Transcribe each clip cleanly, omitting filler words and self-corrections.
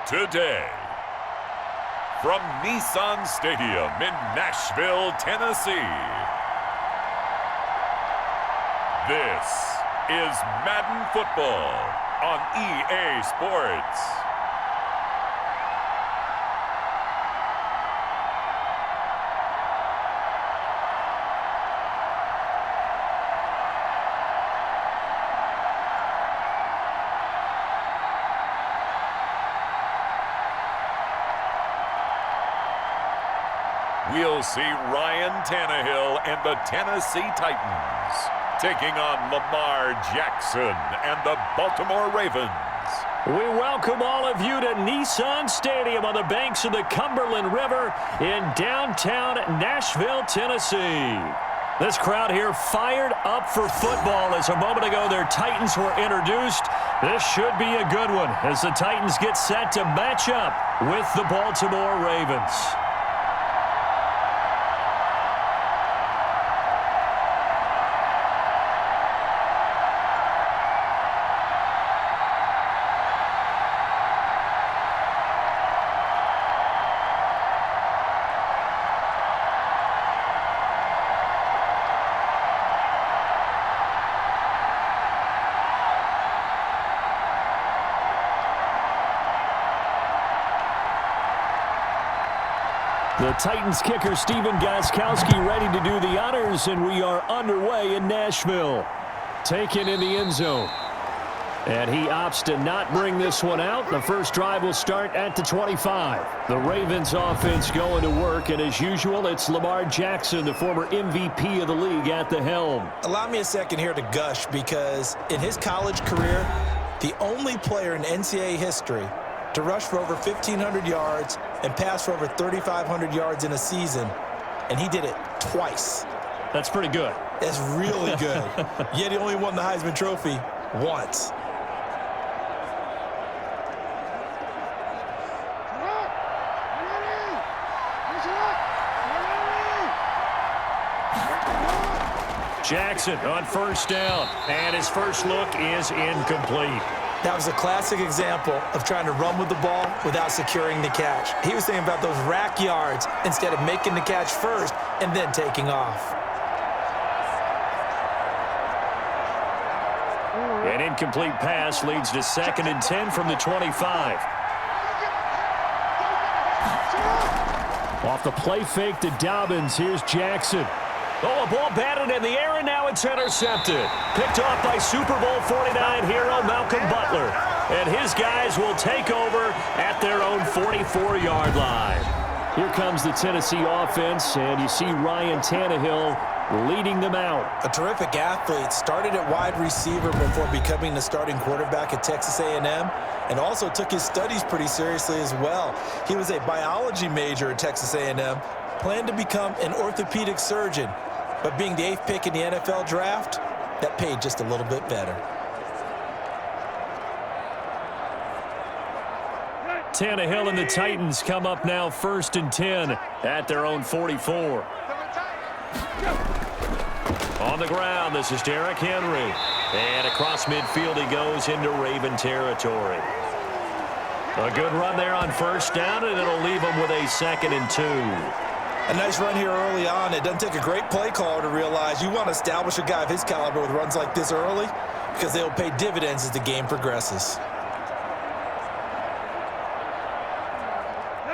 today. From Nissan Stadium in Nashville, Tennessee, this is Madden Football on EA Sports. We'll see Ryan Tannehill and the Tennessee Titans taking on Lamar Jackson and the Baltimore Ravens. We welcome all of you to Nissan Stadium on the banks of the Cumberland River in downtown Nashville, Tennessee. This crowd here fired up for football as a moment ago their Titans were introduced. This should be a good one as the Titans get set to match up with the Baltimore Ravens. The Titans kicker Stephen Gostkowski ready to do the honors, and we are underway in Nashville. Taken in the end zone. And he opts to not bring this one out. The first drive will start at the 25. The Ravens offense going to work, and as usual, it's Lamar Jackson, the former MVP of the league, at the helm. Allow me a second here to gush, because in his college career, the only player in NCAA history to rush for over 1,500 yards and pass for over 3,500 yards in a season, and he did it twice. That's pretty good. That's really good. Yet he only won the Heisman Trophy once. Jackson on first down, and his first look is incomplete. That was a classic example of trying to run with the ball without securing the catch. He was thinking about those rack yards instead of making the catch first and then taking off. An incomplete pass leads to 2nd and 10 from the 25. Off the play fake to Dobbins, here's Jackson. Oh, a ball batted in the air, and now it's intercepted. Picked off by Super Bowl 49 hero Malcolm Butler. And his guys will take over at their own 44-yard line. Here comes the Tennessee offense, and you see Ryan Tannehill leading them out. A terrific athlete, started at wide receiver before becoming the starting quarterback at Texas A&M, and also took his studies pretty seriously as well. He was a biology major at Texas A&M, planned to become an orthopedic surgeon, but being the 8th pick in the NFL draft, that paid just a little bit better. Tannehill and the Titans come up now 1st and 10 at their own 44. On the ground, this is Derrick Henry. And across midfield he goes into Raven territory. A good run there on first down, and it'll leave him with a 2nd and 2. A nice run here early on. It doesn't take a great play caller to realize you want to establish a guy of his caliber with runs like this early, because they'll pay dividends as the game progresses.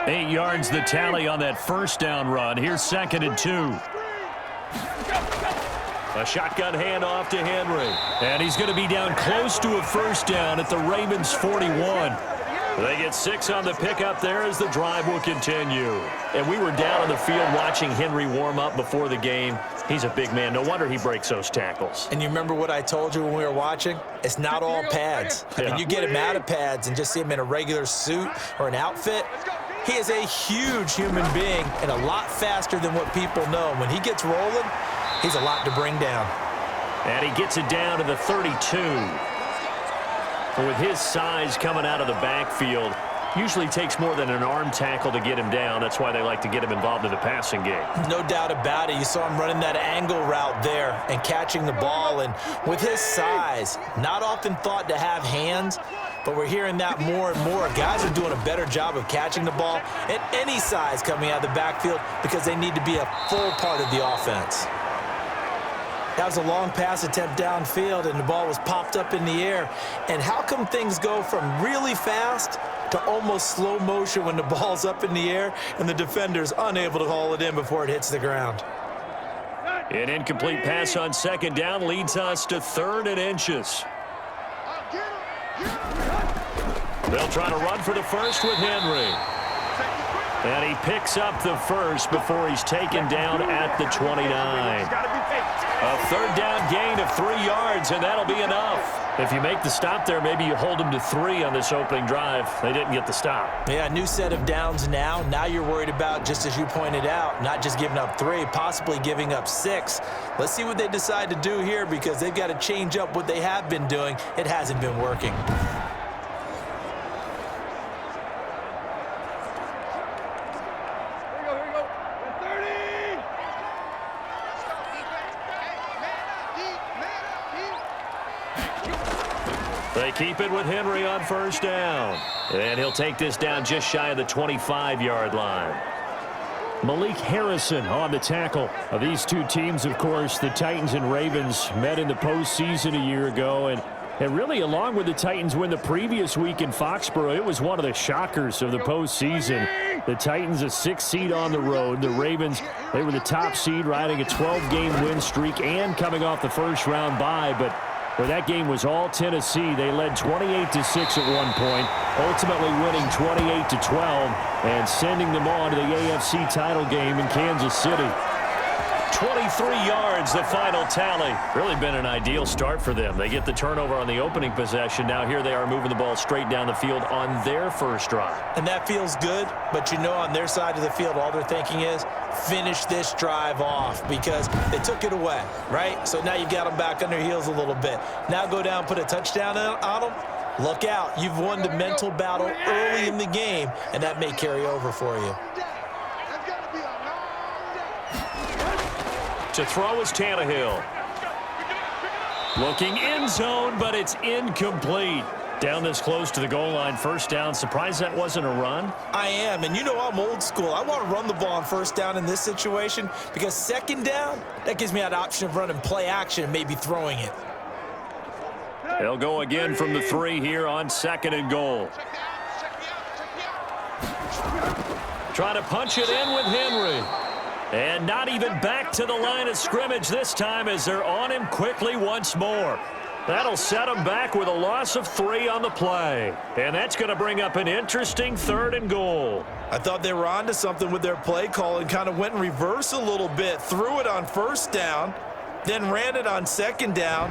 8 yards the tally on that first down run. Here's 2nd and 2. A shotgun handoff to Henry. And he's going to be down close to a first down at the Ravens 41. They get 6 on the pickup there as the drive will continue. And we were down on the field watching Henry warm up before the game. He's a big man. No wonder he breaks those tackles. And you remember what I told you when we were watching? It's not all pads. I mean, you get him out of pads and just see him in a regular suit or an outfit. He is a huge human being and a lot faster than what people know. When he gets rolling, he's a lot to bring down. And he gets it down to the 32. With his size coming out of the backfield, usually takes more than an arm tackle to get him down. That's why they like to get him involved in the passing game. No doubt about it. You saw him running that angle route there and catching the ball. And with his size, not often thought to have hands, but we're hearing that more and more. Guys are doing a better job of catching the ball at any size coming out of the backfield because they need to be a full part of the offense. That was a long pass attempt downfield, and the ball was popped up in the air. And how come things go from really fast to almost slow motion when the ball's up in the air and the defender's unable to haul it in before it hits the ground? An incomplete pass on second down leads us to 3rd and inches. They'll try to run for the first with Henry. And he picks up the first before he's taken down at the 29. A 3rd down gain of 3 yards, and that'll be enough. If you make the stop there, maybe you hold them to 3 on this opening drive. They didn't get the stop. Yeah, new set of downs now. Now you're worried about, just as you pointed out, not just giving up 3, possibly giving up 6. Let's see what they decide to do here because they've got to change up what they have been doing. It hasn't been working. They keep it with Henry on 1st down. And he'll take this down just shy of the 25-yard line. Malik Harrison on the tackle. These two teams, of course, the Titans and Ravens, met in the postseason a year ago. And really, along with the Titans win the previous week in Foxborough, it was one of the shockers of the postseason. The Titans, a 6th seed on the road. The Ravens, they were the top seed, riding a 12-game win streak and coming off the first-round bye. But where that game was all Tennessee, they led 28-6 at one point, ultimately winning 28-12 and sending them on to the AFC title game in Kansas City. 23 yards, the final tally. Really been an ideal start for them. They get the turnover on the opening possession. Now here they are moving the ball straight down the field on their first drive. And that feels good, but you know on their side of the field, all they're thinking is finish this drive off because they took it away, right? So now you've got them back on their heels a little bit. Now go down, put a touchdown on them. Look out. You've won the mental battle early in the game, and that may carry over for you. To throw is Tannehill. Looking end zone, but it's incomplete. Down this close to the goal line, 1st down. Surprised that wasn't a run? I am, and you know I'm old school. I want to run the ball on 1st down in this situation because 2nd down, that gives me that option of running play action and maybe throwing it. They'll go again from the 3 here on 2nd and goal. Trying to punch it in with Henry. And not even back to the line of scrimmage this time as they're on him quickly once more. That'll set him back with a loss of 3 on the play. And that's going to bring up an interesting 3rd and goal. I thought they were onto something with their play call and kind of went in reverse a little bit. Threw it on 1st down, then ran it on 2nd down.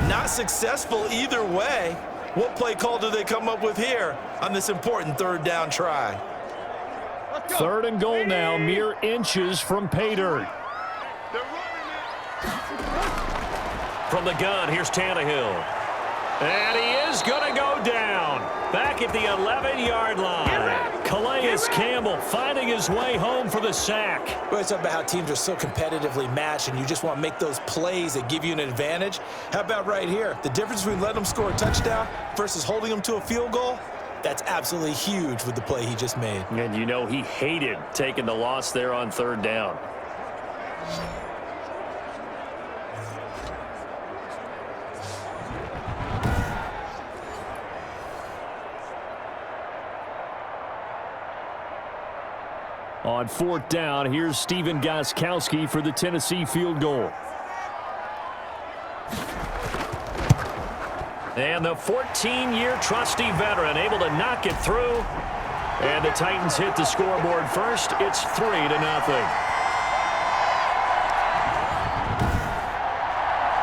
Not successful either way. What play call do they come up with here on this important 3rd down try? 3rd and goal now, mere inches from pay dirt. From the gun, here's Tannehill. And he is going to go down. Back at the 11-yard line. Calais Campbell finding his way home for the sack. We're talking about how teams are so competitively matched and you just want to make those plays that give you an advantage. How about right here? The difference between letting them score a touchdown versus holding them to a field goal? That's absolutely huge with the play he just made. And you know he hated taking the loss there on 3rd down. On 4th down, here's Stephen Gostkowski for the Tennessee field goal. And the 14-year trusty veteran able to knock it through. And the Titans hit the scoreboard first. It's 3-0.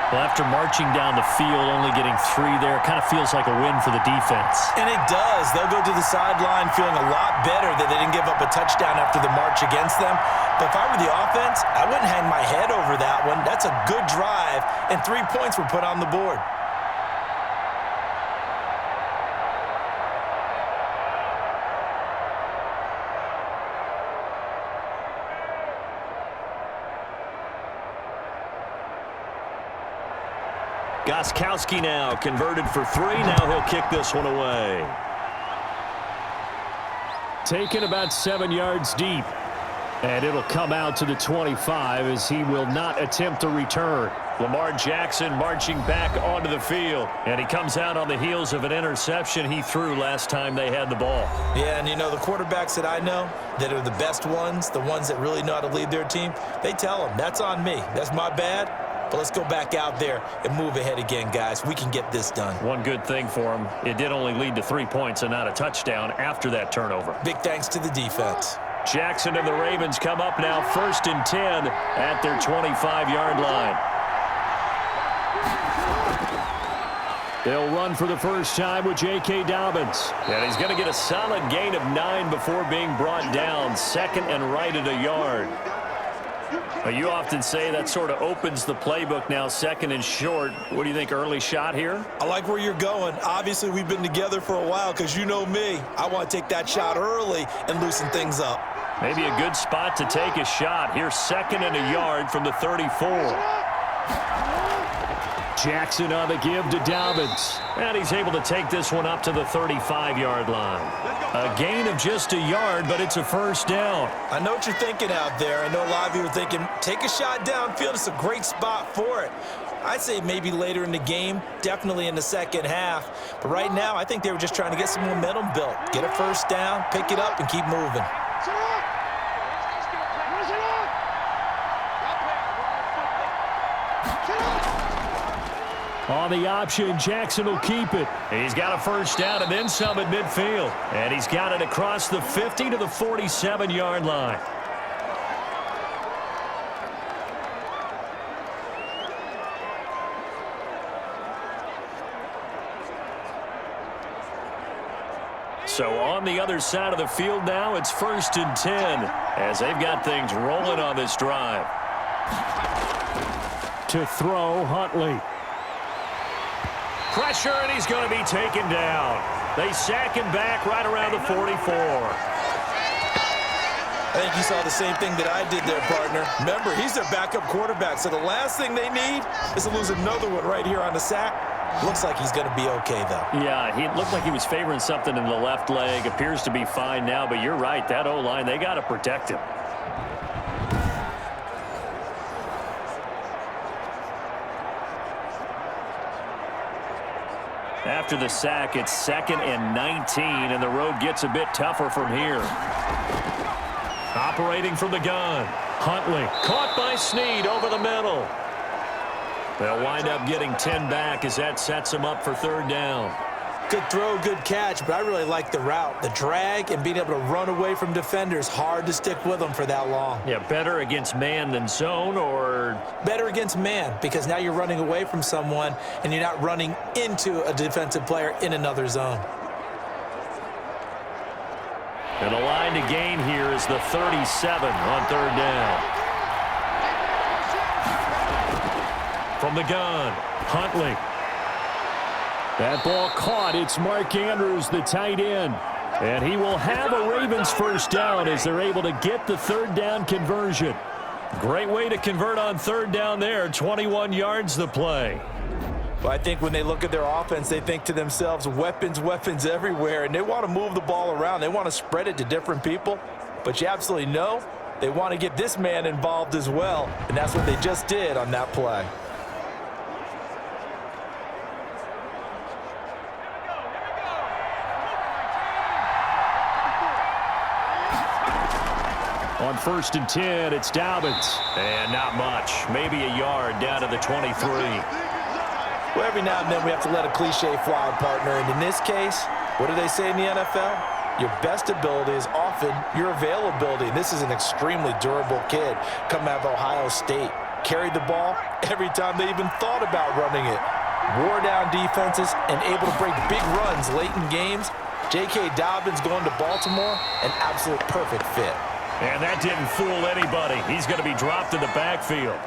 Well, after marching down the field, only getting 3 there, kind of feels like a win for the defense. And it does. They'll go to the sideline feeling a lot better that they didn't give up a touchdown after the march against them. But if I were the offense, I wouldn't hang my head over that one. That's a good drive, and 3 points were put on the board. Gostkowski now converted for three. Now he'll kick this one away. Taken about 7 yards deep. And it'll come out to the 25 as he will not attempt to return. Lamar Jackson marching back onto the field. And he comes out on the heels of an interception he threw last time they had the ball. Yeah, and you know, the quarterbacks that I know that are the best ones, the ones that really know how to lead their team, they tell them, that's on me. That's my bad. But let's go back out there and move ahead again, guys. We can get this done. One good thing for him, it did only lead to 3 points and not a touchdown after that turnover. Big thanks to the defense. Jackson and the Ravens come up now 1st and 10 at their 25-yard line. They'll run for the first time with J.K. Dobbins. And he's going to get a solid gain of 9 before being brought down. Second and right at a yard. You often say that sort of opens the playbook now, 2nd and short. What do you think, early shot here? I like where you're going. Obviously, we've been together for a while because you know me. I want to take that shot early and loosen things up. Maybe a good spot to take a shot. Here's 2nd and a yard from the 34. Jackson on the give to Dobbins. And he's able to take this one up to the 35-yard line. A gain of just a yard, but it's a first down. I know what you're thinking out there. I know a lot of you are thinking, take a shot downfield. It's a great spot for it. I'd say maybe later in the game, definitely in the second half. But right now, I think they were just trying to get some momentum built. Get a first down, pick it up, and keep moving. On the option, Jackson will keep it. He's got a first down and then some at midfield. And he's got it across the 50 to the 47-yard line. So on the other side of the field now, it's 1st and 10 as they've got things rolling on this drive. To throw, Huntley. Pressure, and he's going to be taken down. They sack him back right around the 44. I think you saw the same thing that I did there, partner. Remember, he's their backup quarterback, so the last thing they need is to lose another one right here on the sack. Looks like he's going to be okay, though. Yeah, he looked like he was favoring something in the left leg. Appears to be fine now, but you're right. That O-line, they got to protect him. After the sack, it's 2nd and 19, and the road gets a bit tougher from here. Operating from the gun, Huntley caught by Snead over the middle. They'll wind up getting 10 back as that sets them up for 3rd down. Good throw, good catch, but I really like the route. The drag and being able to run away from defenders. Hard to stick with them for that long. Yeah, better against man than zone, or? Better against man, because now you're running away from someone and you're not running into a defensive player in another zone. And the line to gain here is the 37 on 3rd down. From the gun, Huntley. That ball caught. It's Mark Andrews, the tight end. And he will have a Ravens first down as they're able to get the 3rd down conversion. Great way to convert on 3rd down there. 21 yards the play. Well, I think when they look at their offense, they think to themselves, weapons, weapons everywhere. And they want to move the ball around. They want to spread it to different people. But you absolutely know they want to get this man involved as well. And that's what they just did on that play. On 1st and 10, it's Dobbins. And not much. Maybe a yard down to the 23. Well, every now and then we have to let a cliche fly, partner. And in this case, what do they say in the NFL? Your best ability is often your availability. And this is an extremely durable kid coming out of Ohio State. Carried the ball every time they even thought about running it. Wore down defenses and able to break big runs late in games. J.K. Dobbins going to Baltimore, an absolute perfect fit. And that didn't fool anybody. He's going to be dropped in the backfield.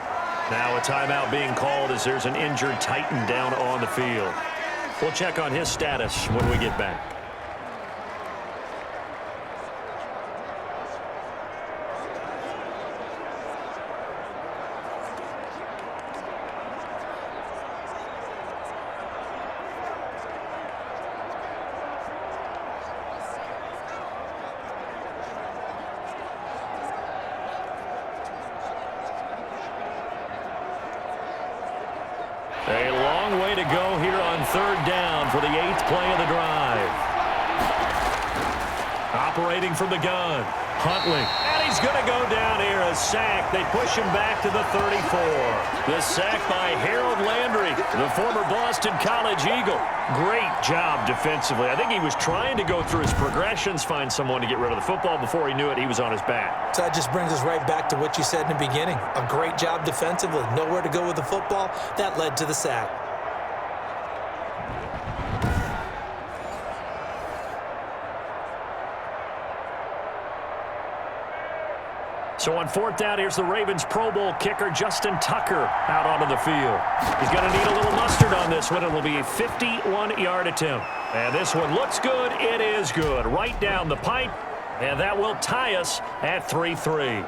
Now a timeout being called as there's an injured Titan down on the field. We'll check on his status when we get back. third down for the 8th play of the drive. Operating from the gun, Huntley. And he's going to go down here, a sack. They push him back to the 34. The sack by Harold Landry, the former Boston College Eagle. Great job defensively. I think he was trying to go through his progressions, find someone to get rid of the football. Before he knew it, he was on his back. So that just brings us right back to what you said in the beginning. A great job defensively. Nowhere to go with the football. That led to the sack. So on 4th down, here's the Ravens Pro Bowl kicker, Justin Tucker, out onto the field. He's going to need a little mustard on this one. It'll be a 51-yard attempt. And this one looks good. It is good. Right down the pipe. And that will tie us at 3-3.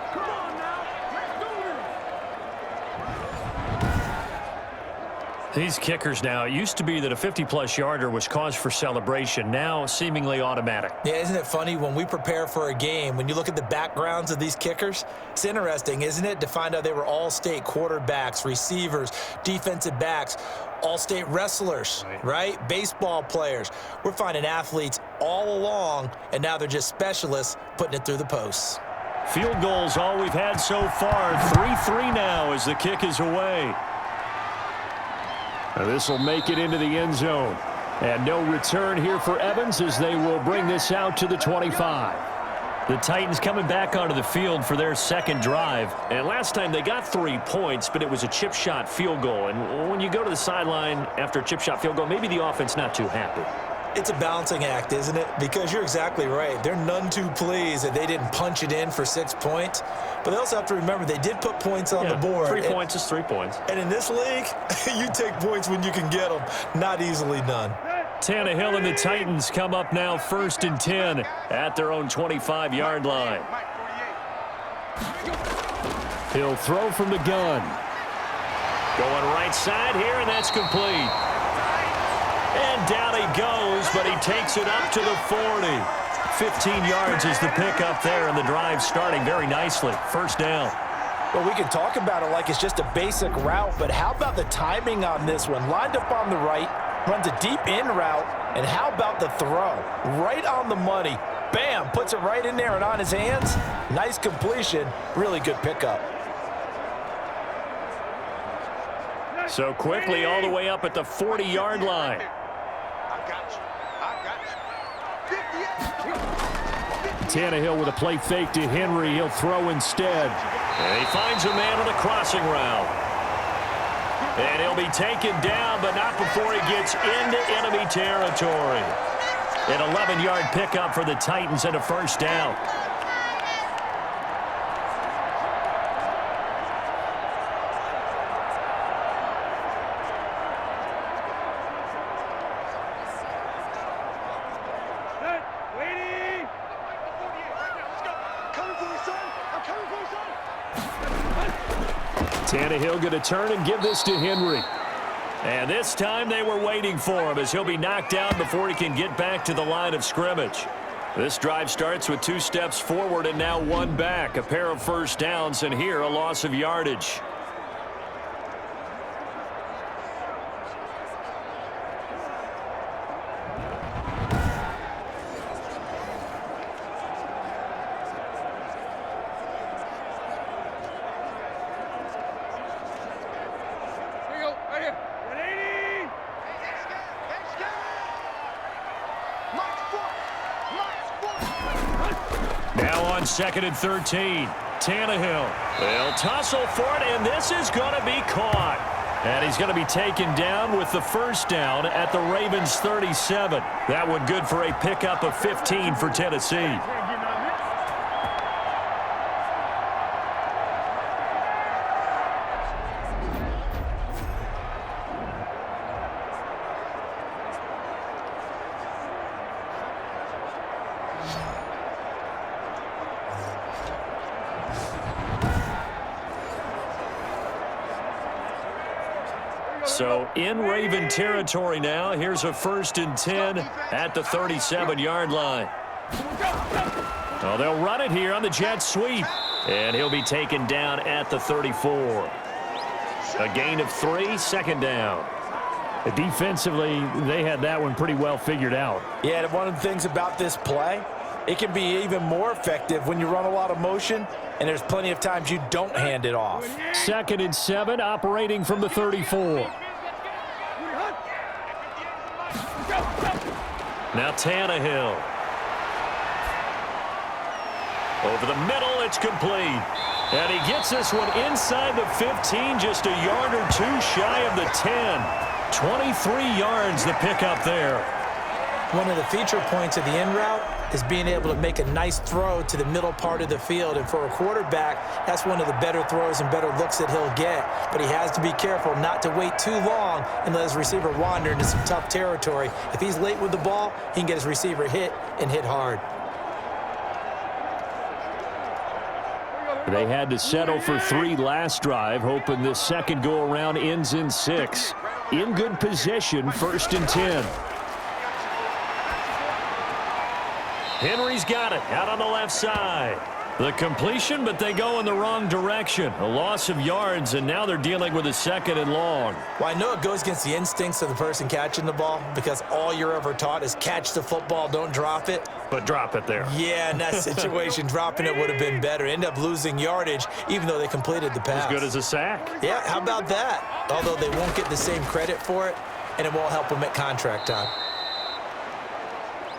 These kickers now, it used to be that a 50-plus yarder was cause for celebration. Now, seemingly automatic. Yeah, isn't it funny when we prepare for a game, when you look at the backgrounds of these kickers, it's interesting, isn't it, to find out they were all-state quarterbacks, receivers, defensive backs, all-state wrestlers, right? Baseball players. We're finding athletes all along, and now they're just specialists putting it through the posts. Field goals all we've had so far. 3-3 now as the kick is away. This will make it into the end zone. And no return here for Evans as they will bring this out to the 25. The Titans coming back onto the field for their second drive. And last time they got 3 points, but it was a chip shot field goal. And when you go to the sideline after a chip shot field goal, maybe the offense not too happy. It's a balancing act, isn't it? Because you're exactly right. They're none too pleased that they didn't punch it in for 6 points. But they also have to remember they did put points on the board. 3 points is 3 points. And in this league, you take points when you can get them. Not easily done. Tannehill and the Titans come up now 1st and 10 at their own 25-yard line. He'll throw from the gun. Going right side here, and that's complete. And down he goes, but he takes it up to the 40. 15 yards is the pickup there, and the drive starting very nicely. First down. Well, we can talk about it like it's just a basic route, but how about the timing on this one? Lined up on the right, runs a deep in route, and how about the throw? Right on the money. Bam, puts it right in there and on his hands. Nice completion, really good pickup. So quickly all the way up at the 40-yard line. Tannehill with a play fake to Henry. He'll throw instead. And he finds a man on a crossing route. And he'll be taken down, but not before he gets into enemy territory. An 11-yard pickup for the Titans and a first down. Tannehill going to turn and give this to Henry. And this time they were waiting for him as he'll be knocked down before he can get back to the line of scrimmage. This drive starts with 2 steps forward and now 1 back. A pair of first downs, and here a loss of yardage. Now on 2nd and 13, Tannehill. They'll tussle for it, and this is going to be caught. And he's going to be taken down with the first down at the Ravens' 37. That one good for a pickup of 15 for Tennessee. So in Raven territory now. Here's a 1st and 10 at the 37-yard line. Oh, they'll run it here on the jet sweep. And he'll be taken down at the 34. A gain of 3, 2nd down. Defensively, they had that one pretty well figured out. Yeah, and one of the things about this play, it can be even more effective when you run a lot of motion, and there's plenty of times you don't hand it off. 2nd and 7, operating from the 34. Now Tannehill. Over the middle, it's complete. And he gets this one inside the 15, just a yard or two shy of the 10. 23 yards the pickup there. One of the feature points of the in route is being able to make a nice throw to the middle part of the field. And for a quarterback, that's one of the better throws and better looks that he'll get. But he has to be careful not to wait too long and let his receiver wander into some tough territory. If he's late with the ball, he can get his receiver hit and hit hard. They had to settle for 3 last drive, hoping this second go-around ends in 6. In good position, 1st and 10. Henry's got it out on the left side. The completion, but they go in the wrong direction. A loss of yards, and now they're dealing with a 2nd and long. Well, I know it goes against the instincts of the person catching the ball because all you're ever taught is catch the football, don't drop it. But drop it there. Yeah, in that situation, dropping it would have been better. End up losing yardage, even though they completed the pass. As good as a sack. Yeah, how about that? Although they won't get the same credit for it, and it won't help them at contract time.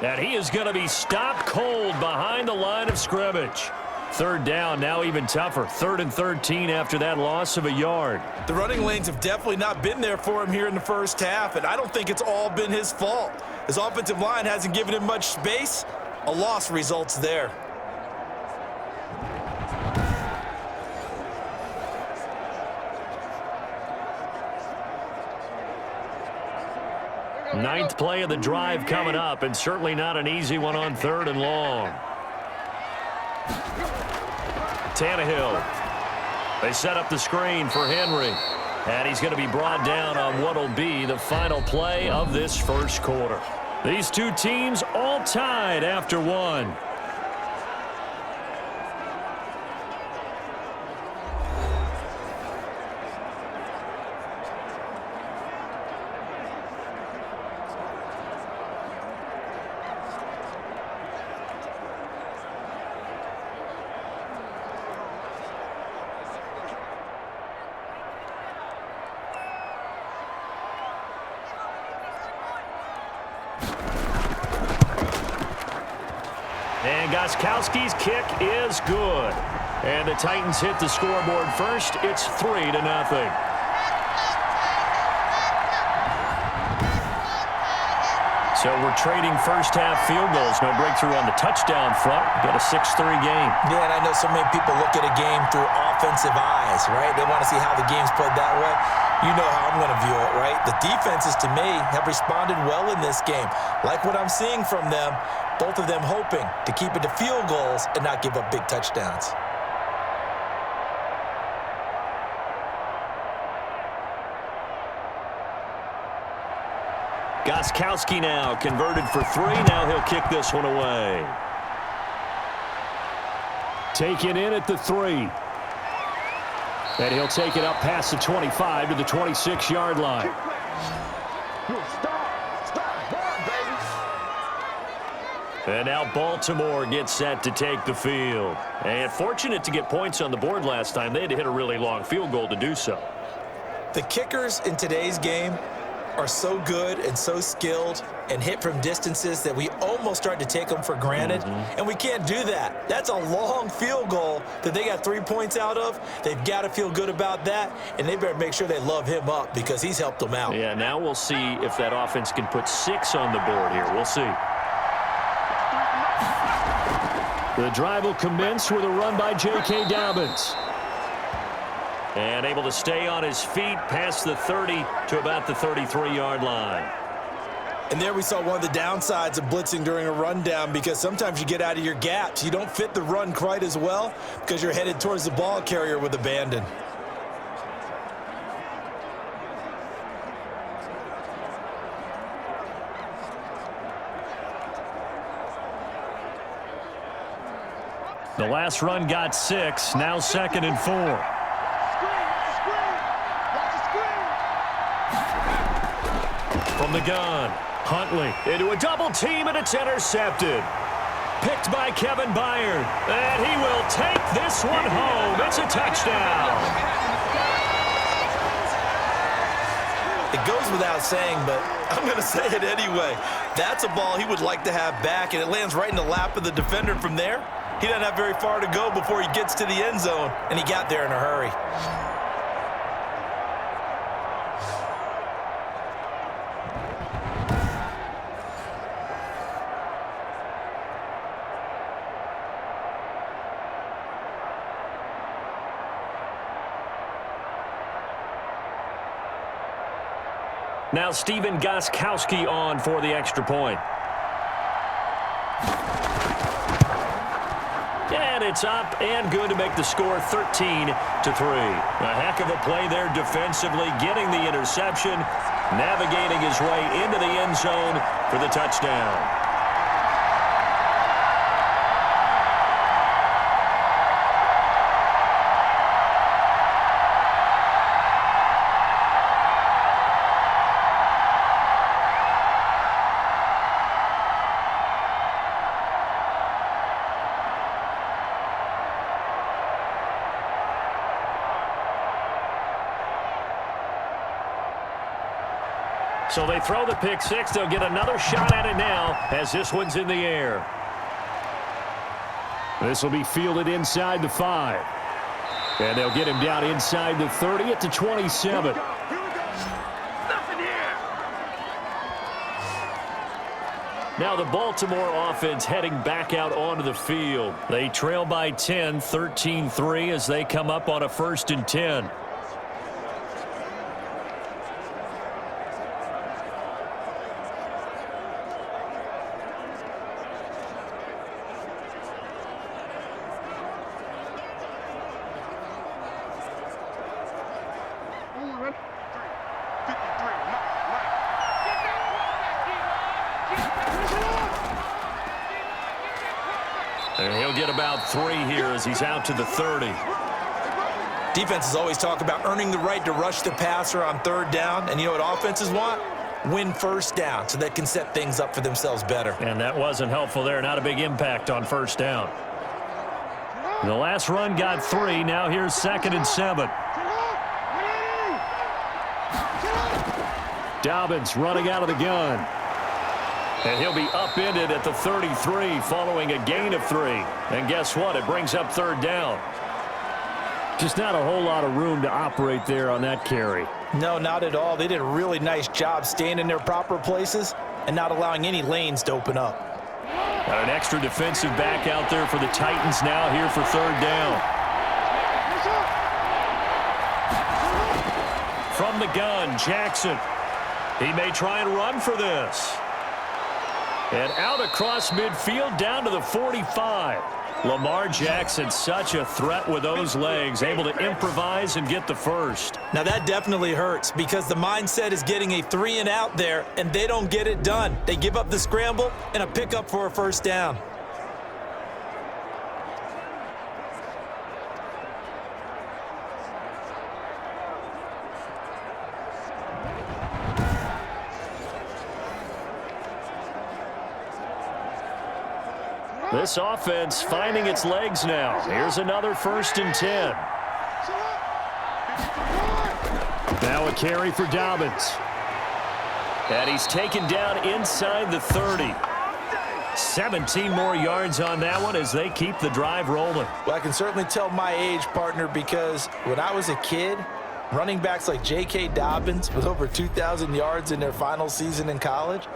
And he is going to be stopped cold behind the line of scrimmage. 3rd down, now even tougher. 3rd and 13 after that loss of a yard. The running lanes have definitely not been there for him here in the first half, and I don't think it's all been his fault. His offensive line hasn't given him much space. A loss results there. Ninth play of the drive coming up, and certainly not an easy one on 3rd and long. Tannehill. They set up the screen for Henry. And he's going to be brought down on what will be the final play of this first quarter. These two teams all tied after 1. And Gostkowski's kick is good. And the Titans hit the scoreboard first. It's 3-0. So we're trading first half field goals. No breakthrough on the touchdown front. Got a 6-3 game. Yeah, and I know so many people look at a game through offensive eyes, right? They want to see how the game's played that way. You know how I'm going to view it, right? The defenses, to me, have responded well in this game. Like what I'm seeing from them, both of them hoping to keep it to field goals and not give up big touchdowns. Gostkowski now converted for 3. Now he'll kick this one away. Taken in at the 3. And he'll take it up past the 25 to the 26-yard line. And now Baltimore gets set to take the field. And fortunate to get points on the board last time. They had to hit a really long field goal to do so. The kickers in today's game are so good and so skilled and hit from distances that we almost start to take them for granted. And we can't do that. That's a long field goal that they got 3 points out of. They've got to feel good about that, and they better make sure they love him up because he's helped them out. Yeah, now we'll see if that offense can put 6 on the board here. We'll see. The drive will commence with a run by J.K. Dobbins. And able to stay on his feet past the 30 to about the 33-yard line. And there we saw one of the downsides of blitzing during a rundown because sometimes you get out of your gaps. You don't fit the run quite as well because you're headed towards the ball carrier with abandon. The last run got 6, now 2nd and 4. From the gun, Huntley into a double team, and it's intercepted. Picked by Kevin Byard, and he will take this one home. It's a touchdown. It goes without saying, but I'm going to say it anyway. That's a ball he would like to have back, and it lands right in the lap of the defender from there. He doesn't have very far to go before he gets to the end zone, and he got there in a hurry. Now Steven Gostkowski on for the extra point. And it's up and good to make the score 13-3. A heck of a play there defensively, getting the interception, navigating his way into the end zone for the touchdown. So they throw the pick six. They'll get another shot at it now as this one's in the air. This will be fielded inside the 5. And they'll get him down inside the 30 at the 27. Now the Baltimore offense heading back out onto the field. They trail by 10, 13-3 as they come up on a 1st and 10. And he'll get about 3 here as he's out to the 30. Defenses always talk about earning the right to rush the passer on 3rd down. And you know what offenses want? Win 1st down so they can set things up for themselves better. And that wasn't helpful there. Not a big impact on 1st down. The last run got 3. Now here's 2nd and 7. Dobbins running out of the gun. And he'll be upended at the 33 following a gain of 3. And guess what? It brings up 3rd down. Just not a whole lot of room to operate there on that carry. No, not at all. They did a really nice job staying in their proper places and not allowing any lanes to open up. Got an extra defensive back out there for the Titans now here for 3rd down. From the gun, Jackson. He may try and run for this. And out across midfield down to the 45. Lamar Jackson, such a threat with those legs, able to improvise and get the first. Now that definitely hurts because the mindset is getting a 3 and out there, and they don't get it done. They give up the scramble and a pickup for a 1st down. This offense finding its legs now. Here's another 1st and 10. Now a carry for Dobbins. And he's taken down inside the 30. 17 more yards on that one as they keep the drive rolling. Well, I can certainly tell my age, partner, because when I was a kid, running backs like J.K. Dobbins with over 2,000 yards in their final season in college,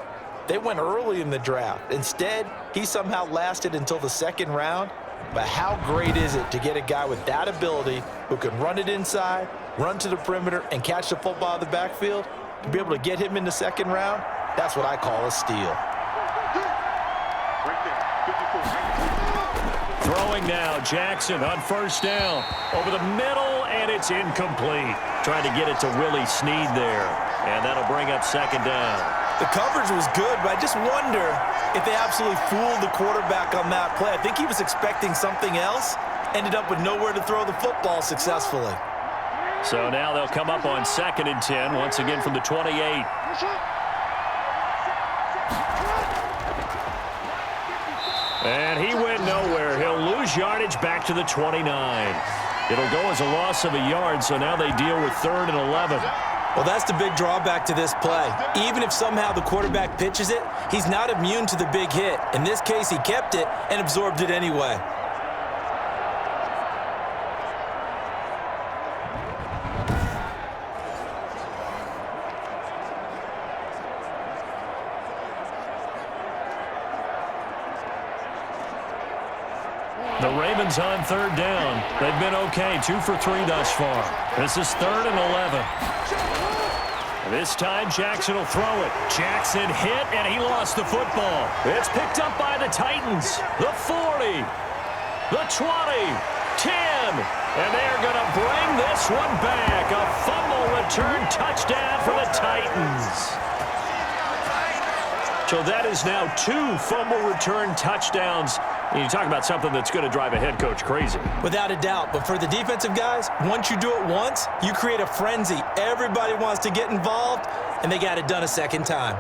they went early in the draft. Instead, he somehow lasted until the 2nd round. But how great is it to get a guy with that ability who can run it inside, run to the perimeter, and catch the football in the backfield? To be able to get him in the 2nd round, that's what I call a steal. Throwing now, Jackson on 1st down. Over the middle, and it's incomplete. Trying to get it to Willie Snead there. And that'll bring up 2nd down. The coverage was good, but I just wonder if they absolutely fooled the quarterback on that play. I think he was expecting something else, ended up with nowhere to throw the football successfully. So now they'll come up on 2nd and 10, once again from the 28. And he went nowhere. He'll lose yardage back to the 29. It'll go as a loss of a yard, so now they deal with 3rd and 11. Well, that's the big drawback to this play. Even if somehow the quarterback pitches it, he's not immune to the big hit. In this case, he kept it and absorbed it anyway. The Ravens on 3rd down. They've been okay, 2 for 3 thus far. This is 3rd and 11. This time, Jackson will throw it. Jackson hit, and he lost the football. It's picked up by the Titans. The 40, the 20, 10, and they're going to bring this one back. A fumble return touchdown for the Titans. So that is now 2 fumble return touchdowns. And you talk about something that's going to drive a head coach crazy. Without a doubt. But for the defensive guys, once you do it once, you create a frenzy. Everybody wants to get involved, and they got it done a second time.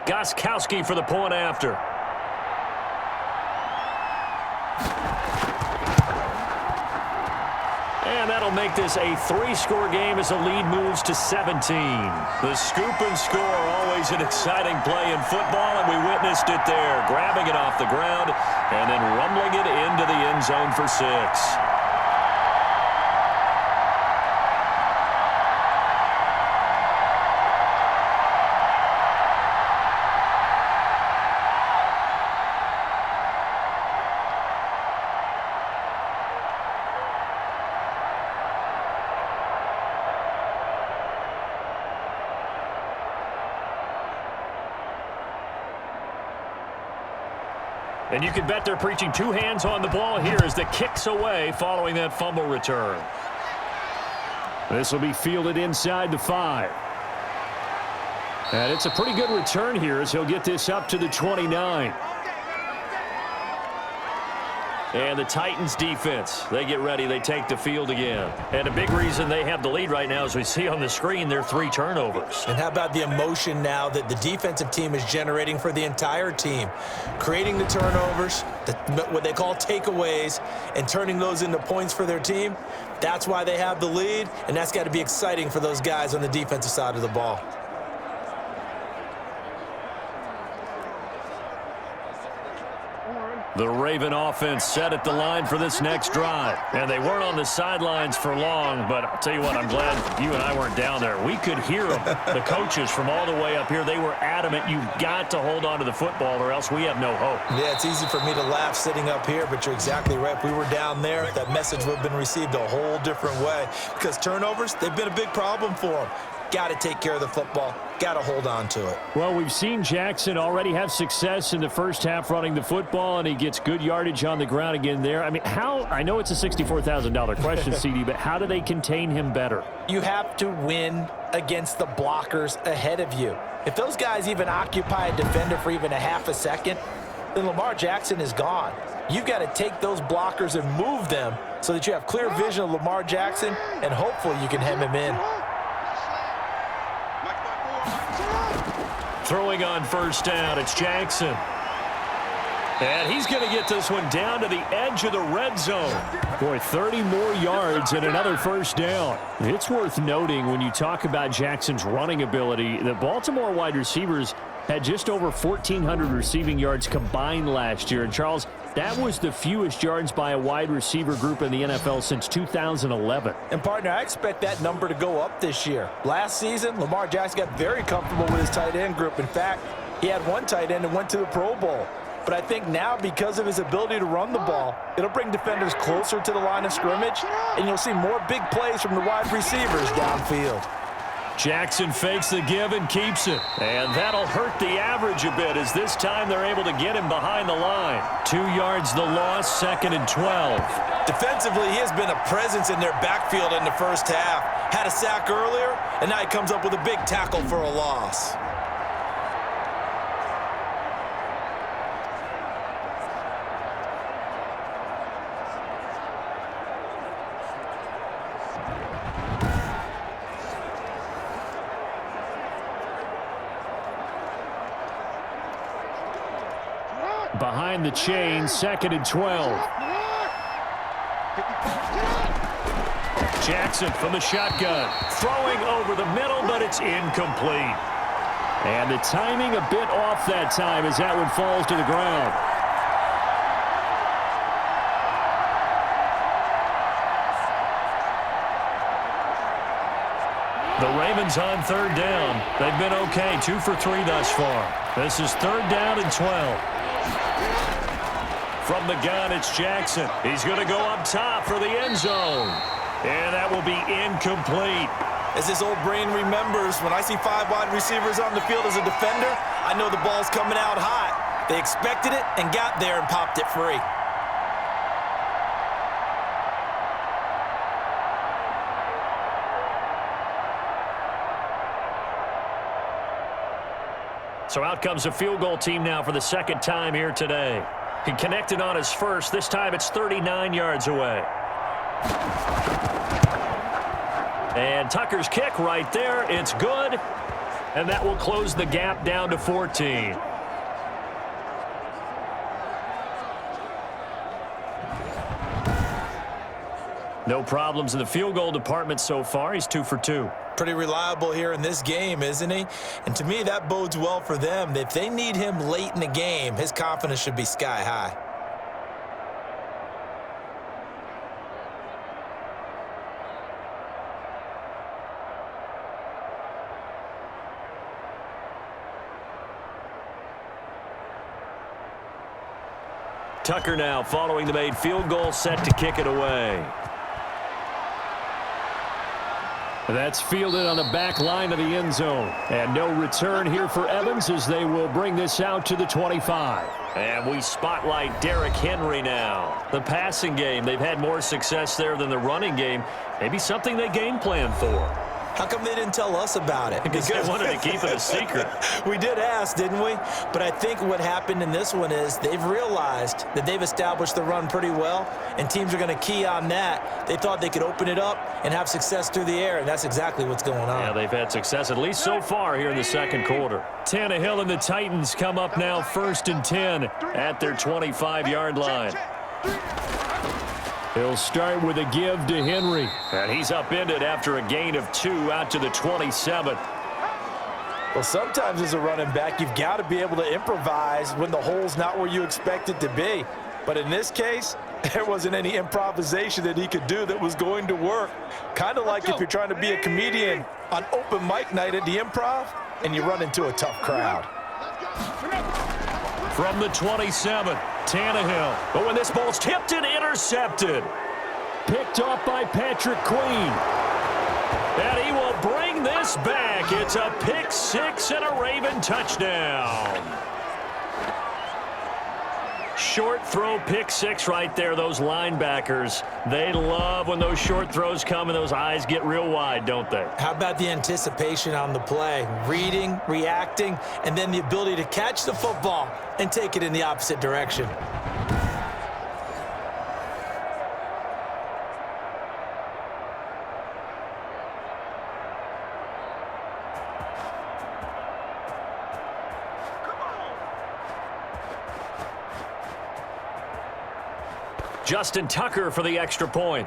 Gostkowski for the point after. And that'll make this a 3-score game as the lead moves to 17. The scoop and score, always an exciting play in football, and we witnessed it there. Grabbing it off the ground and then rumbling it into the end zone for 6. And you can bet they're preaching 2 hands on the ball here as the kick's away following that fumble return. This will be fielded inside the 5. And it's a pretty good return here as he'll get this up to the 29. And the Titans defense, they get ready. They take the field again. And a big reason they have the lead right now, as we see on the screen, their 3 turnovers. And how about the emotion now that the defensive team is generating for the entire team? Creating the turnovers, what they call takeaways, and turning those into points for their team. That's why they have the lead, and that's got to be exciting for those guys on the defensive side of the ball. The Raven offense set at the line for this next drive. And they weren't on the sidelines for long, but I'll tell you what, I'm glad you and I weren't down there. We could hear them. The coaches from all the way up here, they were adamant, you've got to hold on to the football or else we have no hope. Yeah, it's easy for me to laugh sitting up here, but you're exactly right. If we were down there, that message would have been received a whole different way. Because turnovers, they've been a big problem for them. Got to take care of the football. Got to hold on to it. Well, we've seen Jackson already have success in the first half running the football, and he gets good yardage on the ground again there. I mean, I know it's a $64,000 question, CD, but how do they contain him better? You have to win against the blockers ahead of you. If those guys even occupy a defender for even a half a second, then Lamar Jackson is gone. You've got to take those blockers and move them so that you have clear vision of Lamar Jackson, and hopefully you can hem him in. Throwing on first down, it's Jackson. And he's going to get this one down to the edge of the red zone. Boy, 30 more yards and another first down. It's worth noting when you talk about Jackson's running ability, the Baltimore wide receivers had just over 1,400 receiving yards combined last year. And, Charles, that was the fewest yards by a wide receiver group in the NFL since 2011. And, partner, I expect that number to go up this year. Last season, Lamar Jackson got very comfortable with his tight end group. In fact, he had one tight end and went to the Pro Bowl. But I think now, because of his ability to run the ball, it'll bring defenders closer to the line of scrimmage, and you'll see more big plays from the wide receivers downfield. Jackson fakes the give and keeps it. And that'll hurt the average a bit as this time they're able to get him behind the line. 2 yards the loss, 2nd and 12. Defensively, he has been a presence in their backfield in the first half. Had a sack earlier, and now he comes up with a big tackle for a loss. behind the chain, 2nd and 12. Jackson from the shotgun. Throwing over the middle, but it's incomplete. And the timing a bit off that time as that one falls to the ground. The Ravens on 3rd down. They've been okay, 2 for 3 thus far. This is 3rd down and 12. From the gun, it's Jackson. He's going to go up top for the end zone. And that will be incomplete. As his old brain remembers, when I see 5 wide receivers on the field as a defender, I know the ball's coming out hot. They expected it and got there and popped it free. So out comes a field goal team now for the 2nd time here today. He connected on his first. This time it's 39 yards away. And Tucker's kick right there. It's good. And that will close the gap down to 14. No problems in the field goal department so far. He's 2 for 2. Pretty reliable here in this game, isn't he? And to me, that bodes well for them. If they need him late in the game, his confidence should be sky high. Tucker now following the made field goal, set to kick it away. That's fielded on the back line of the end zone. And no return here for Evans as they will bring this out to the 25. And we spotlight Derrick Henry now. The passing game, they've had more success there than the running game. Maybe something they game plan for. How come they didn't tell us about it? Because they wanted to keep it a secret. We did ask, didn't we? But I think what happened in this one is they've realized that they've established the run pretty well, and teams are going to key on that. They thought they could open it up and have success through the air, and that's exactly what's going on. Yeah, they've had success, at least so far here in the 2nd quarter. Tannehill and the Titans come up now 1st and 10 at their 25-yard line. He'll start with a give to Henry. And he's upended after a gain of 2 out to the 27. Well, sometimes as a running back, you've got to be able to improvise when the hole's not where you expect it to be. But in this case, there wasn't any improvisation that he could do that was going to work. Kind of like if you're trying to be a comedian on open mic night at the Improv and you run into a tough crowd. From the 27, Tannehill. But when this ball's tipped and intercepted. Picked off by Patrick Queen. And he will bring this back. It's a pick 6 and a Raven touchdown. Short throw pick 6 right there. Those linebackers, they love when those short throws come and those eyes get real wide, don't they? How about the anticipation on the play? Reading, reacting, and then the ability to catch the football and take it in the opposite direction. Justin Tucker for the extra point.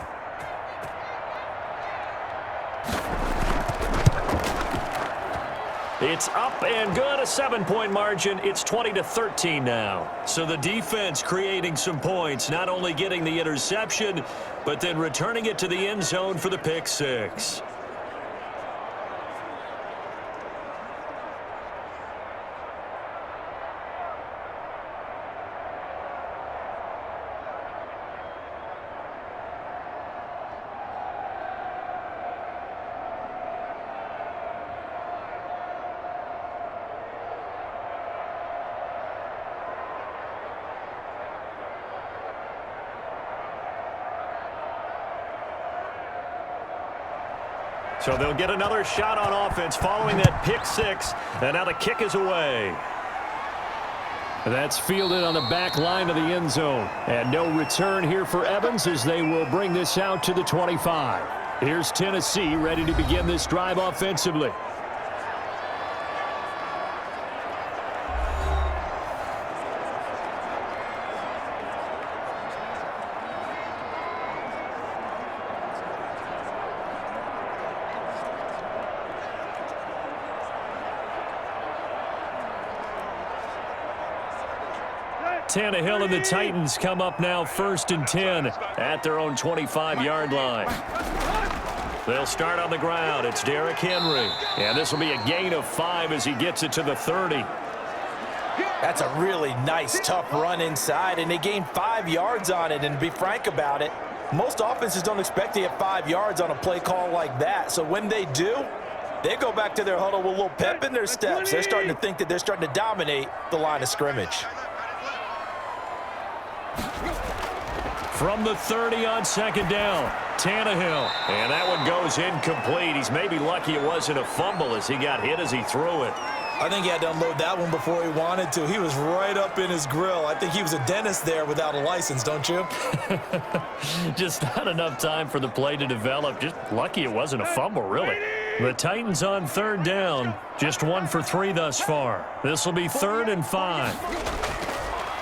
It's up and good, a 7-point margin. It's 20-13 now. So the defense creating some points, not only getting the interception, but then returning it to the end zone for the pick 6. So they'll get another shot on offense following that pick 6. And now the kick is away. That's fielded on the back line of the end zone. And no return here for Evans as they will bring this out to the 25. Here's Tennessee ready to begin this drive offensively. Tannehill and the Titans come up now 1st and 10 at their own 25-yard line. They'll start on the ground. It's Derrick Henry. And this will be a gain of 5 as he gets it to the 30. That's a really nice, tough run inside, and they gained 5 yards on it. And to be frank about it, most offenses don't expect to get 5 yards on a play call like that. So when they do, they go back to their huddle with a little pep in their steps. They're starting to think that they're starting to dominate the line of scrimmage. From the 30 on 2nd down, Tannehill. And that one goes incomplete. He's maybe lucky it wasn't a fumble as he got hit as he threw it. I think he had to unload that one before he wanted to. He was right up in his grill. I think he was a dentist there without a license, don't you? Just not enough time for the play to develop. Just lucky it wasn't a fumble, really. The Titans on 3rd down. Just 1 for 3 thus far. This will be 3rd and 5.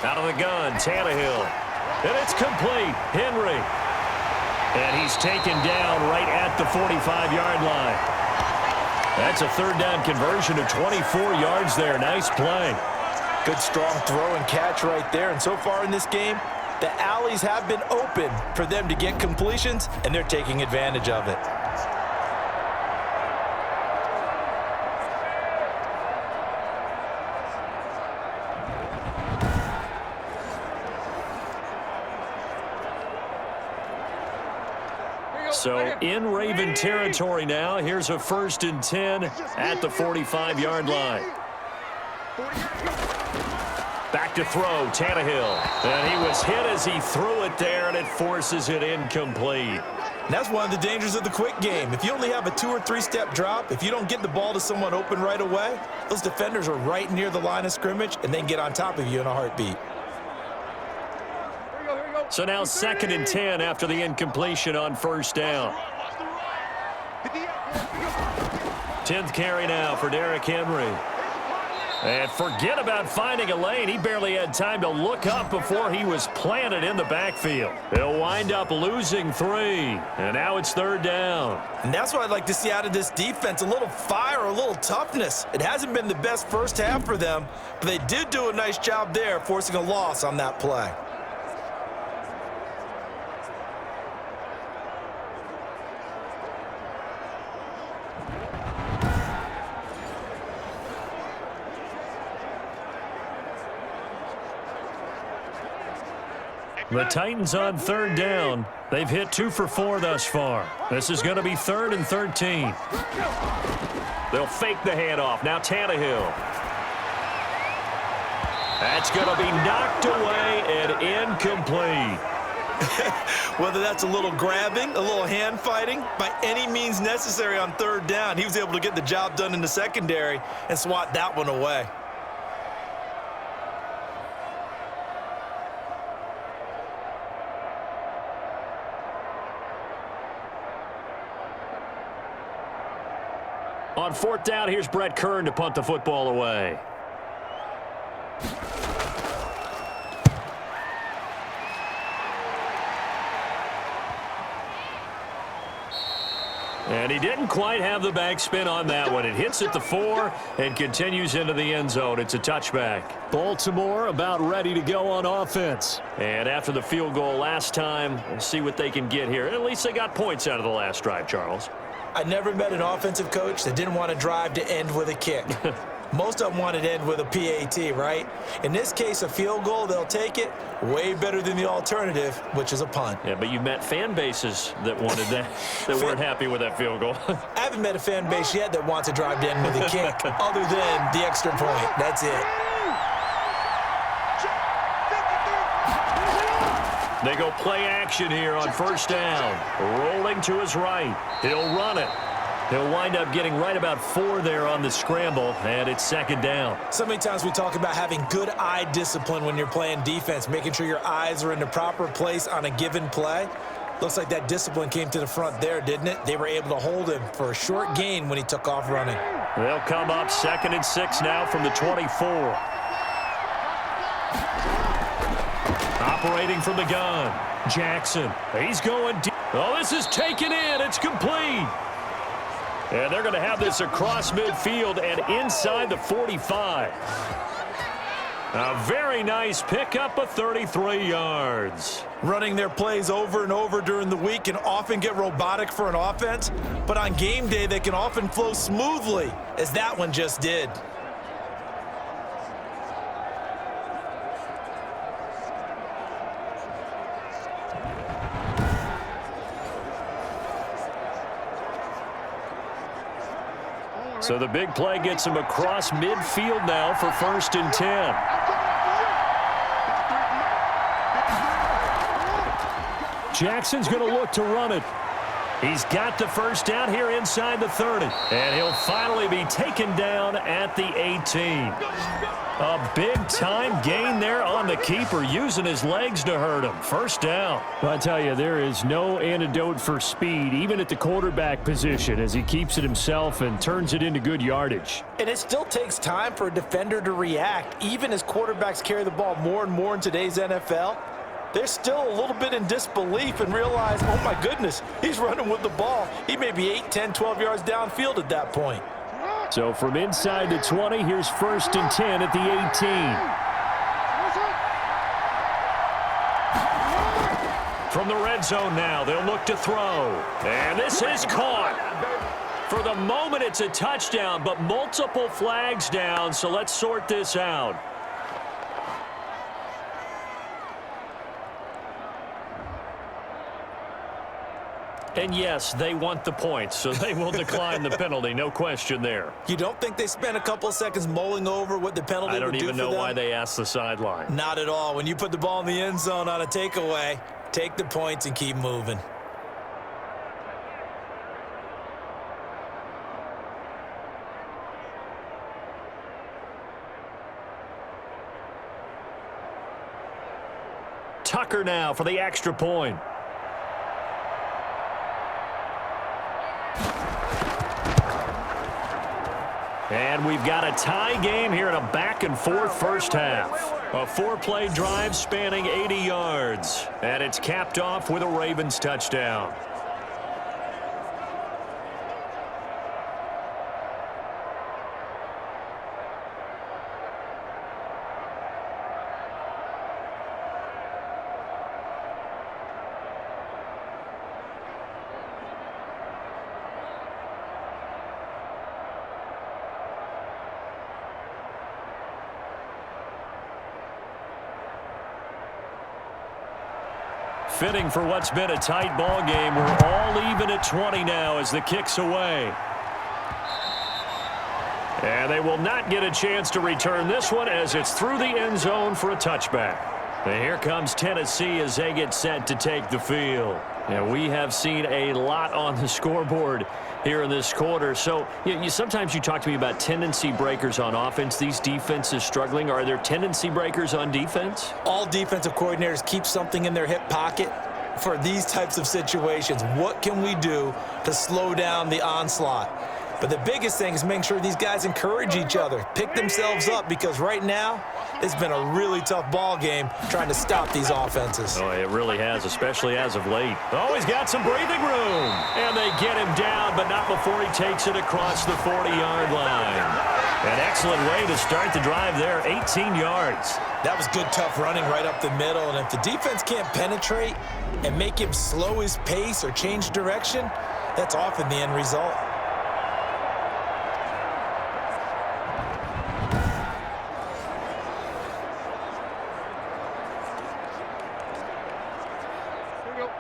Out of the gun, Tannehill. And it's complete. Henry. And he's taken down right at the 45-yard line. That's a 3rd down conversion of 24 yards there. Nice play. Good, strong throw and catch right there. And so far in this game, the alleys have been open for them to get completions, and they're taking advantage of it. So in Raven territory now. Here's a 1st and 10 at the 45-yard line. Back to throw, Tannehill. And he was hit as he threw it there, and it forces it incomplete. And that's one of the dangers of the quick game. If you only have a 2- or 3-step drop, if you don't get the ball to someone open right away, those defenders are right near the line of scrimmage and then get on top of you in a heartbeat. So now 2nd and 10 after the incompletion on 1st down. 10th carry now for Derrick Henry. And forget about finding a lane. He barely had time to look up before he was planted in the backfield. He'll wind up losing 3. And now it's 3rd down. And that's what I'd like to see out of this defense, a little fire, a little toughness. It hasn't been the best first half for them, but they did do a nice job there forcing a loss on that play. The Titans on 3rd down. They've hit 2 for 4 thus far. This is going to be 3rd and 13. They'll fake the handoff. Now Tannehill. That's going to be knocked away and incomplete. Whether that's a little grabbing, a little hand fighting, by any means necessary on 3rd down, he was able to get the job done in the secondary and swat that one away. On 4th down, here's Brett Kern to punt the football away. And he didn't quite have the backspin on that one. It hits at the 4 and continues into the end zone. It's a touchback. Baltimore about ready to go on offense. And after the field goal last time, we'll see what they can get here. At least they got points out of the last drive, Charles. I never met an offensive coach that didn't want to drive to end with a kick. Most of them want to end with a PAT, right? In this case, a field goal, they'll take it. Way better than the alternative, which is a punt. Yeah, but you met fan bases that wanted that, that weren't happy with that field goal. I haven't met a fan base yet that wants to drive to end with a kick, other than the extra point. That's it. They go play action here on 1st down. Rolling to his right. He'll run it. He'll wind up getting right about 4 there on the scramble, and it's 2nd down. So many times we talk about having good eye discipline when you're playing defense, making sure your eyes are in the proper place on a given play. Looks like that discipline came to the front there, didn't it? They were able to hold him for a short gain when he took off running. They'll come up 2nd and 6 now from the 24. Operating from the gun, Jackson. He's going deep. Oh, this is taken in. It's complete. And they're going to have this across midfield and inside the 45. A very nice pickup of 33 yards. Running their plays over and over during the week can often get robotic for an offense, but on game day they can often flow smoothly, as that one just did. So the big play gets him across midfield now for 1st and 10. Jackson's going to look to run it. He's got the first down here inside the 30. And he'll finally be taken down at the 18. A big-time gain there on the keeper, using his legs to hurt him. First down. I tell you, there is no antidote for speed, even at the quarterback position, as he keeps it himself and turns it into good yardage. And it still takes time for a defender to react, even as quarterbacks carry the ball more and more in today's NFL. They're still a little bit in disbelief and realize, oh my goodness, he's running with the ball. He may be 8, 10, 12 yards downfield at that point. So from inside the 20, here's 1st and 10 at the 18. From the red zone now, they'll look to throw. And this is caught. For the moment, it's a touchdown, but multiple flags down, so let's sort this out. And yes, they want the points, so they will decline the penalty. No question there. You don't think they spent a couple seconds mulling over what the penalty would do for them? I don't even know why they asked the sideline. Not at all. When you put the ball in the end zone on a takeaway, take the points and keep moving. Tucker now for the extra point. And we've got a tie game here in a back-and-forth first half. A 4-play drive spanning 80 yards. And it's capped off with a Ravens touchdown. Fitting for what's been a tight ball game. We're all even at 20 now as the kick's away. And they will not get a chance to return this one as it's through the end zone for a touchback. And here comes Tennessee as they get set to take the field. And we have seen a lot on the scoreboard here in this quarter. So sometimes you talk to me about tendency breakers on offense. These defenses struggling. Are there tendency breakers on defense? All defensive coordinators keep something in their hip pocket for these types of situations. What can we do to slow down the onslaught? But the biggest thing is making sure these guys encourage each other, pick themselves up, because right now it's been a really tough ball game trying to stop these offenses. Oh, it really has, especially as of late. Oh, he's got some breathing room. And they get him down, but not before he takes it across the 40-yard line. An excellent way to start the drive there, 18 yards. That was good, tough running right up the middle. And if the defense can't penetrate and make him slow his pace or change direction, that's often the end result.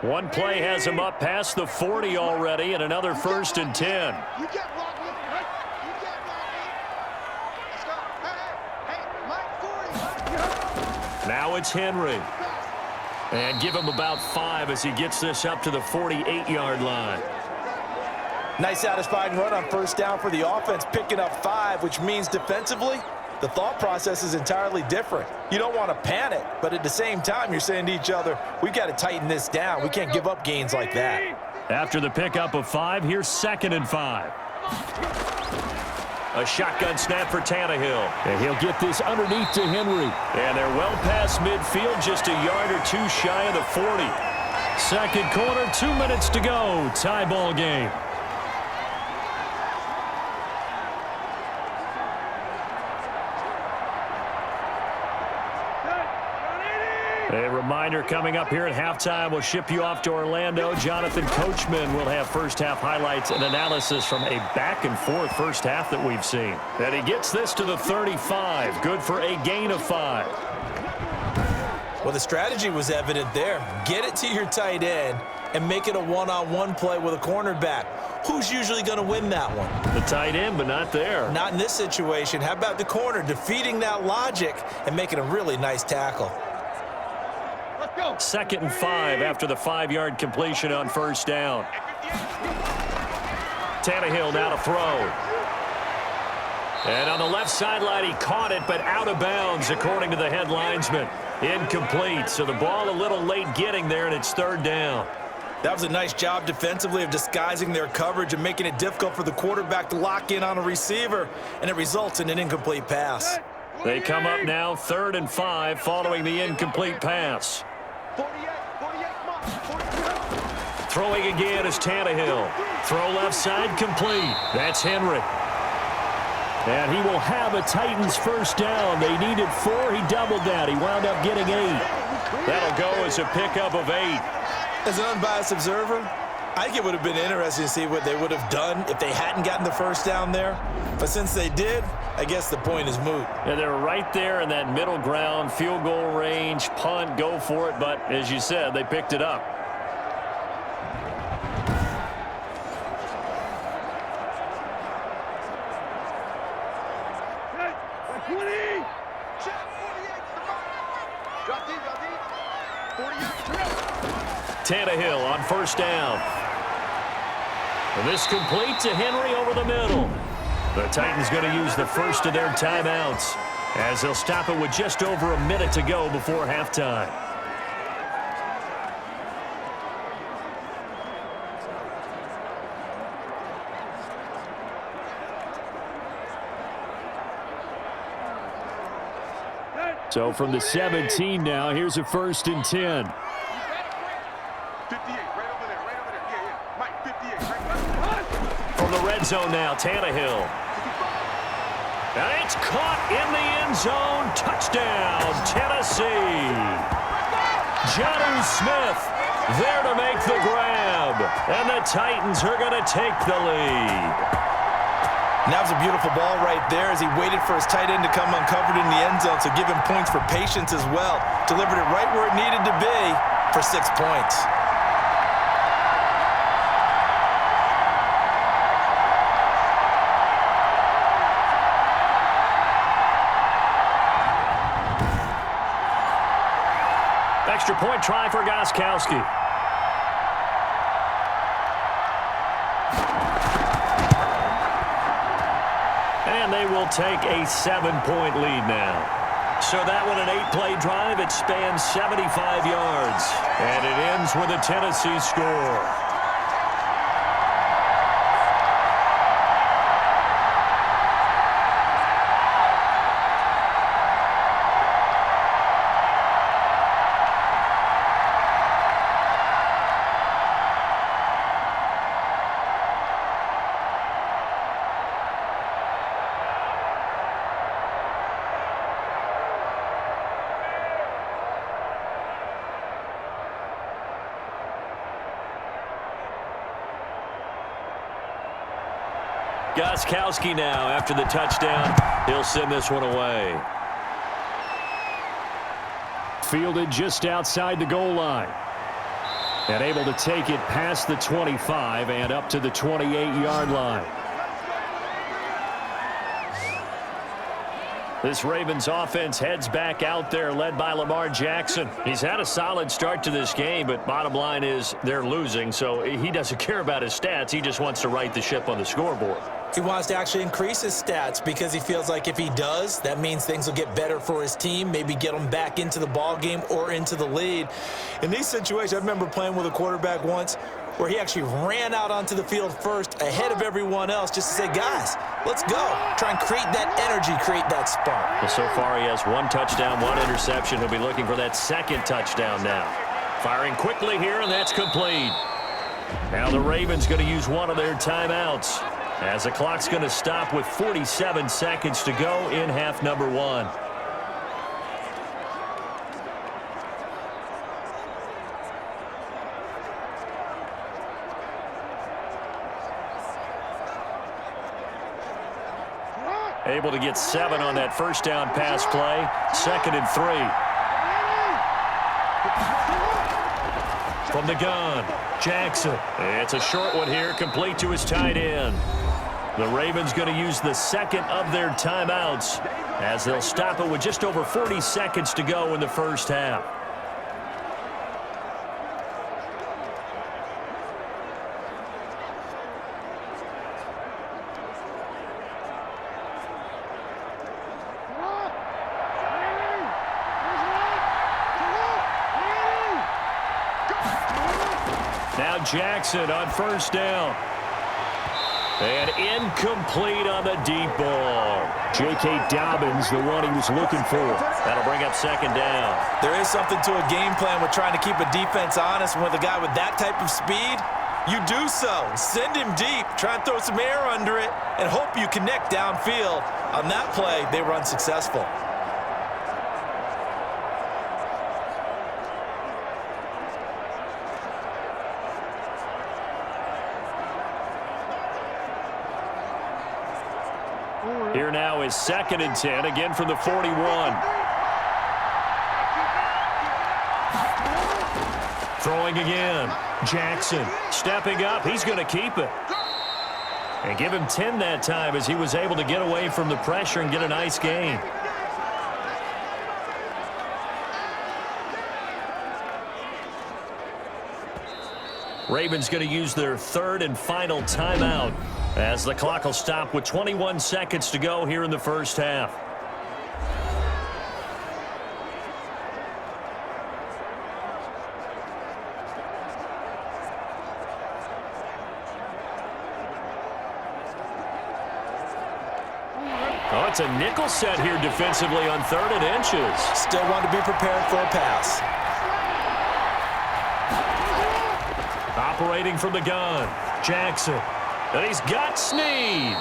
One play has him up past the 40 already, and another 1st and 10. Now it's Henry. And give him about 5 as he gets this up to the 48-yard line. Nice satisfying run on first down for the offense, picking up 5, which means defensively, the thought process is entirely different. You don't want to panic, but at the same time, you're saying to each other, we've got to tighten this down. We can't give up gains like that. After the pickup of 5, here's 2nd and 5. A shotgun snap for Tannehill. And he'll get this underneath to Henry. And they're well past midfield, just a yard or two shy of the 40. Second quarter, 2 minutes to go. Tie ball game. A reminder coming up here at halftime. We'll ship you off to Orlando. Jonathan Coachman will have first-half highlights and analysis from a back-and-forth first half that we've seen. And he gets this to the 35. Good for a gain of 5. Well, the strategy was evident there. Get it to your tight end and make it a one-on-one play with a cornerback. Who's usually going to win that one? The tight end, but not there. Not in this situation. How about the corner defeating that logic and making a really nice tackle? 2nd and 5 after the 5-yard completion on first down. Tannehill now to throw. And on the left sideline, he caught it, but out of bounds, according to the head linesman. Incomplete, so the ball a little late getting there, and it's 3rd down. That was a nice job defensively of disguising their coverage and making it difficult for the quarterback to lock in on a receiver, and it results in an incomplete pass. They come up now 3rd and 5 following the incomplete pass. Throwing again is Tannehill. Throw left side complete. That's Henry. And he will have a Titans first down. They needed 4. He doubled that. He wound up getting 8. That'll go as a pickup of 8. As an unbiased observer, I think it would have been interesting to see what they would have done if they hadn't gotten the first down there. But since they did, I guess the point is moot. Yeah, they were right there in that middle ground, field goal range, punt, go for it. But as you said, they picked it up. Tannehill on first down. And this complete to Henry over the middle. The Titans going to use the first of their timeouts as they'll stop it with just over a minute to go before halftime. So from the 17 now, here's a 1st and 10. From the red zone now, Tannehill. And it's caught in the end zone. Touchdown, Tennessee. Jonnu Smith there to make the grab. And the Titans are going to take the lead. And that was a beautiful ball right there as he waited for his tight end to come uncovered in the end zone, so give him points for patience as well. Delivered it right where it needed to be for 6 points. Extra point try for Gostkowski. And they will take a 7-point lead now. So that one, an 8-play drive. It spans 75 yards. And it ends with a Tennessee score. Gostkowski now after the touchdown. He'll send this one away. Fielded just outside the goal line. And able to take it past the 25 and up to the 28-yard line. This Ravens offense heads back out there, led by Lamar Jackson. He's had a solid start to this game, but bottom line is they're losing, so he doesn't care about his stats. He just wants to right the ship on the scoreboard. He wants to actually increase his stats because he feels like if he does, that means things will get better for his team, maybe get them back into the ball game or into the lead. In these situations, I remember playing with a quarterback once where he actually ran out onto the field first ahead of everyone else just to say, guys, let's go. Try and create that energy, create that spark. Well, so far he has 1 touchdown, 1 interception. He'll be looking for that 2nd touchdown now. Firing quickly here, and that's complete. Now the Ravens going to use one of their timeouts as the clock's going to stop with 47 seconds to go in half number 1. Able to get 7 on that first down pass play. 2nd and 3. From the gun, Jackson. It's a short one here, complete to his tight end. The Ravens going to use the second of their timeouts as they'll stop it with just over 40 seconds to go in the first half. Now Jackson on first down. And incomplete on the deep ball. J.K. Dobbins, the one he was looking for. That'll bring up 2nd down. There is something to a game plan with trying to keep a defense honest. With a guy with that type of speed, you do so. Send him deep. Try and throw some air under it and hope you connect downfield. On that play, they were unsuccessful. Here now is 2nd and 10, again from the 41. Throwing again. Jackson stepping up. He's going to keep it. And give him 10 that time as he was able to get away from the pressure and get a nice gain. Ravens going to use their 3rd and final timeout as the clock will stop with 21 seconds to go here in the first half. Oh, it's a nickel set here defensively on 3rd and inches. Still want to be prepared for a pass. Operating from the gun, Jackson. And he's got Snead.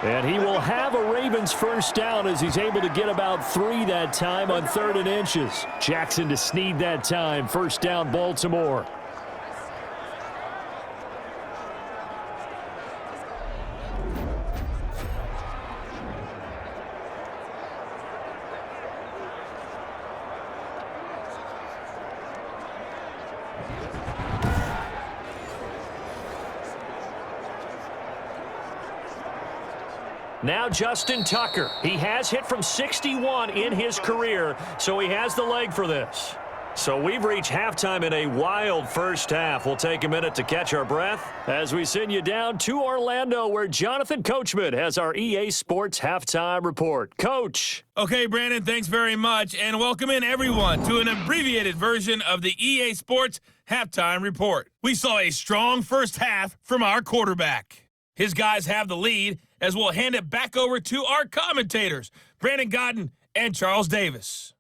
And he will have a Ravens first down as he's able to get about 3 that time on 3rd and inches. Jackson to Snead that time. First down, Baltimore. Now Justin Tucker. He has hit from 61 in his career, so he has the leg for this. So we've reached halftime in a wild first half. We'll take a minute to catch our breath as we send you down to Orlando, where Jonathan Coachman has our EA Sports Halftime Report. Coach. Okay, Brandon, thanks very much, and welcome in everyone to an abbreviated version of the EA Sports Halftime Report. We saw a strong first half from our quarterback. His guys have the lead, as we'll hand it back over to our commentators, Brandon Godden and Charles Davis.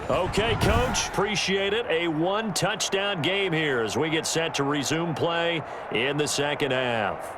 Okay, Coach, appreciate it. A 1-touchdown game here as we get set to resume play in the second half.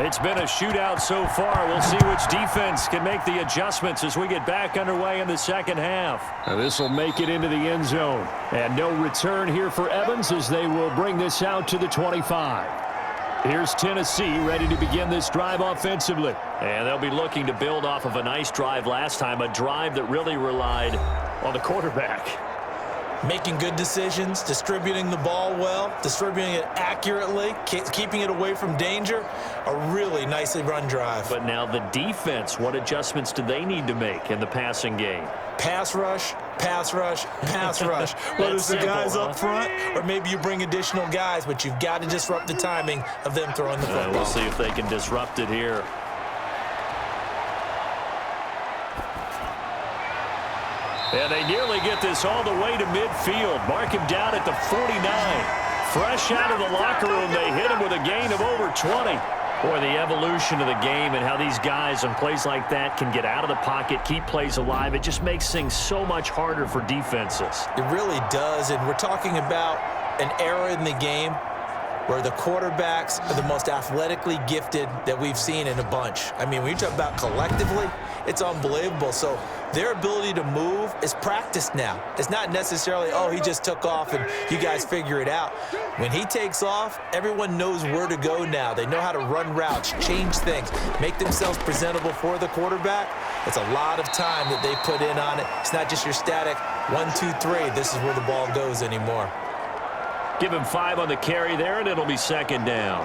It's been a shootout so far. We'll see which defense can make the adjustments as we get back underway in the second half. This will make it into the end zone. And no return here for Evans as they will bring this out to the 25. Here's Tennessee ready to begin this drive offensively. And they'll be looking to build off of a nice drive last time, a drive that really relied on the quarterback. Making good decisions, distributing the ball well, distributing it accurately, keeping it away from danger. A really nicely run drive. But now the defense, what adjustments do they need to make in the passing game? Pass rush, pass rush, pass rush. Whether it's the guys up front or maybe you bring additional guys, but you've got to disrupt the timing of them throwing the football. We'll see if they can disrupt it here. And they nearly get this all the way to midfield. Mark him down at the 49. Fresh out of the locker room, they hit him with a gain of over 20. Boy, the evolution of the game and how these guys on plays like that can get out of the pocket, keep plays alive, it just makes things so much harder for defenses. It really does, and we're talking about an era in the game where the quarterbacks are the most athletically gifted that we've seen in a bunch. I mean, when you talk about collectively, it's unbelievable. So their ability to move is practiced now. It's not necessarily, oh, he just took off and you guys figure it out. When he takes off, everyone knows where to go now. They know how to run routes, change things, make themselves presentable for the quarterback. It's a lot of time that they put in on it. It's not just your static 1, 2, 3. This is where the ball goes anymore. Give him 5 on the carry there, and it'll be second down.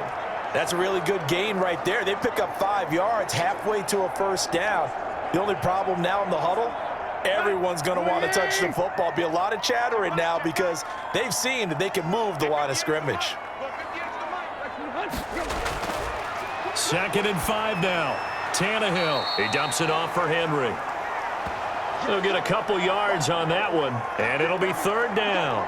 That's a really good gain right there. They pick up 5 yards halfway to a first down. The only problem now in the huddle, everyone's going to want to touch the football. Be a lot of chattering now because they've seen that they can move the line of scrimmage. 2nd and 5 now. Tannehill. He dumps it off for Henry. He'll get a couple yards on that one, and it'll be 3rd down.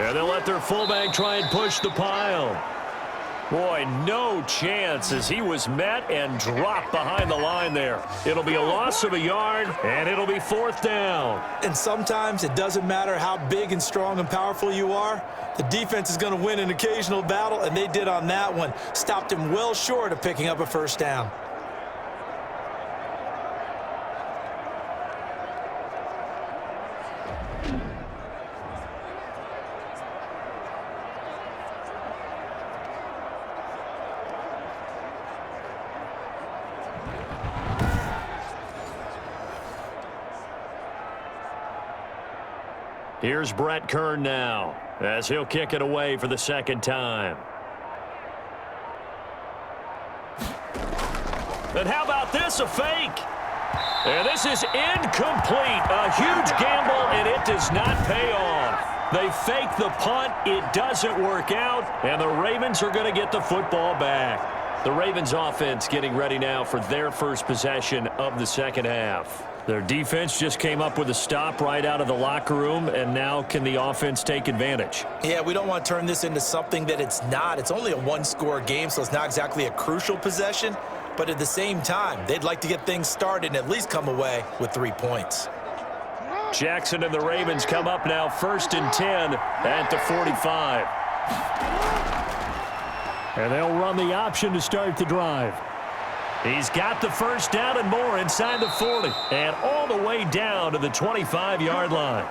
And they'll let their fullback try and push the pile. Boy, no chance as he was met and dropped behind the line there. It'll be a loss of a yard, and it'll be 4th down. And sometimes it doesn't matter how big and strong and powerful you are. The defense is going to win an occasional battle, and they did on that one. Stopped him well short of picking up a first down. Here's Brett Kern now as he'll kick it away for the 2nd time. And how about this, a fake? And this is incomplete. A huge gamble, and it does not pay off. They fake the punt. It doesn't work out, and the Ravens are going to get the football back. The Ravens offense getting ready now for their first possession of the 2nd half. Their defense just came up with a stop right out of the locker room, and now can the offense take advantage? Yeah, we don't want to turn this into something that it's not. It's only a one-score game, so it's not exactly a crucial possession. But at the same time, they'd like to get things started and at least come away with 3 points. Jackson and the Ravens come up now 1st and 10 at the 45. And they'll run the option to start the drive. He's got the first down and more inside the 40 and all the way down to the 25-yard line.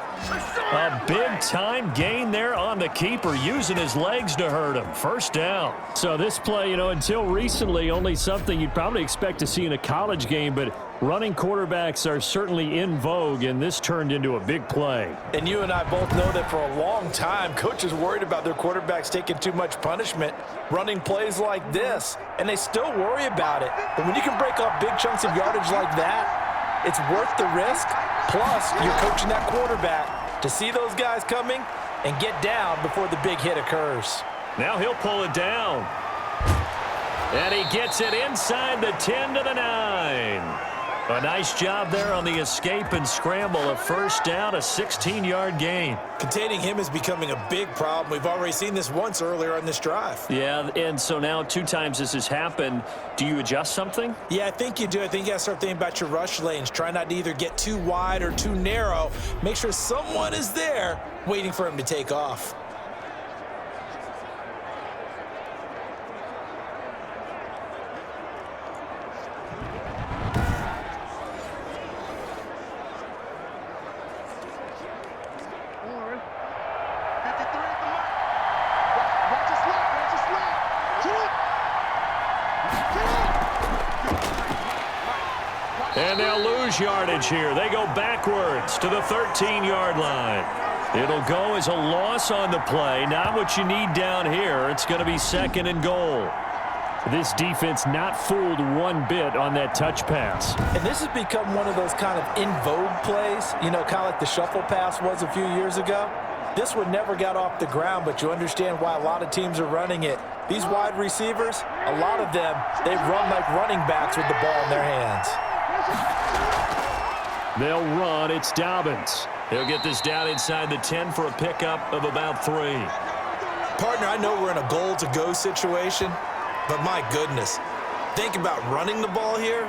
A big-time gain there on the keeper, using his legs to hurt him. First down. So this play, until recently, only something you'd probably expect to see in a college game, but running quarterbacks are certainly in vogue, and this turned into a big play. And you and I both know that for a long time, coaches worried about their quarterbacks taking too much punishment, running plays like this, and they still worry about it. But when you can break off big chunks of yardage like that, it's worth the risk. Plus, you're coaching that quarterback to see those guys coming and get down before the big hit occurs. Now he'll pull it down. And he gets it inside the 10 to the 9. A nice job there on the escape and scramble. A first down, a 16-yard gain. Containing him is becoming a big problem. We've already seen this once earlier on this drive. Yeah, and so now 2 times this has happened. Do you adjust something? Yeah, I think you do. I think you got to start thinking about your rush lanes. Try not to either get too wide or too narrow. Make sure someone is there waiting for him to take off. And they'll lose yardage here. They go backwards to the 13-yard line. It'll go as a loss on the play. Not what you need down here. It's going to be 2nd and goal. This defense not fooled one bit on that touch pass. And this has become one of those kind of in vogue plays, you know, kind of like the shuffle pass was a few years ago. This one never got off the ground, but you understand why a lot of teams are running it. These wide receivers, a lot of them, they run like running backs with the ball in their hands. They'll run. It's Dobbins. He'll get this down inside the 10 for a pickup of about 3. Partner, I know we're in a goal-to-go situation, but my goodness, think about running the ball here.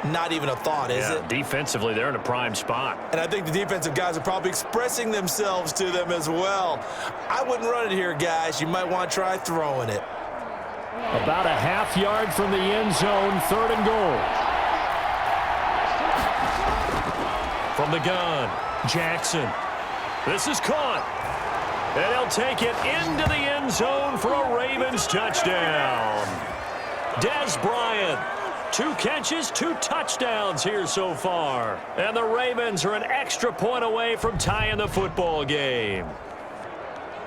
Not even a thought, is it? Defensively, they're in a prime spot. And I think the defensive guys are probably expressing themselves to them as well. I wouldn't run it here, guys. You might want to try throwing it. About a half yard from the end zone, 3rd and goal. From the gun, Jackson. This is caught. And he'll take it into the end zone for a Ravens touchdown. Dez Bryant. 2 catches, 2 touchdowns here so far. And the Ravens are an extra point away from tying the football game.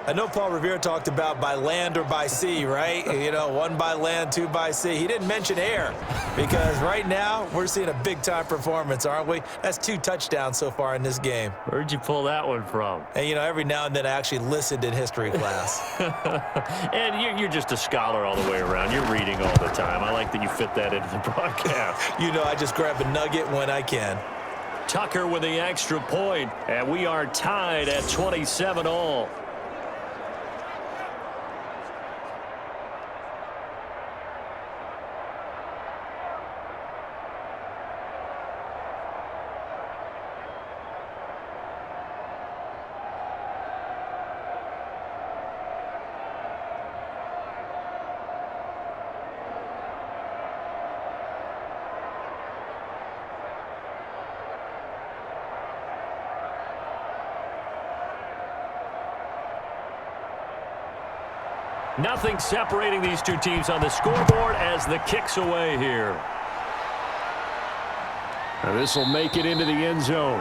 I know Paul Revere talked about by land or by sea, right? You know, 1 by land, 2 by sea. He didn't mention air because right now we're seeing a big-time performance, aren't we? That's 2 touchdowns so far in this game. Where'd you pull that one from? And, you know, every now and then I actually listened in history class. And you're just a scholar all the way around. You're reading all the time. I like that you fit that into the broadcast. You know, I just grab a nugget when I can. Tucker with the extra point, and we are tied at 27 all. Nothing separating these 2 teams on the scoreboard as the kick's away here. This will make it into the end zone.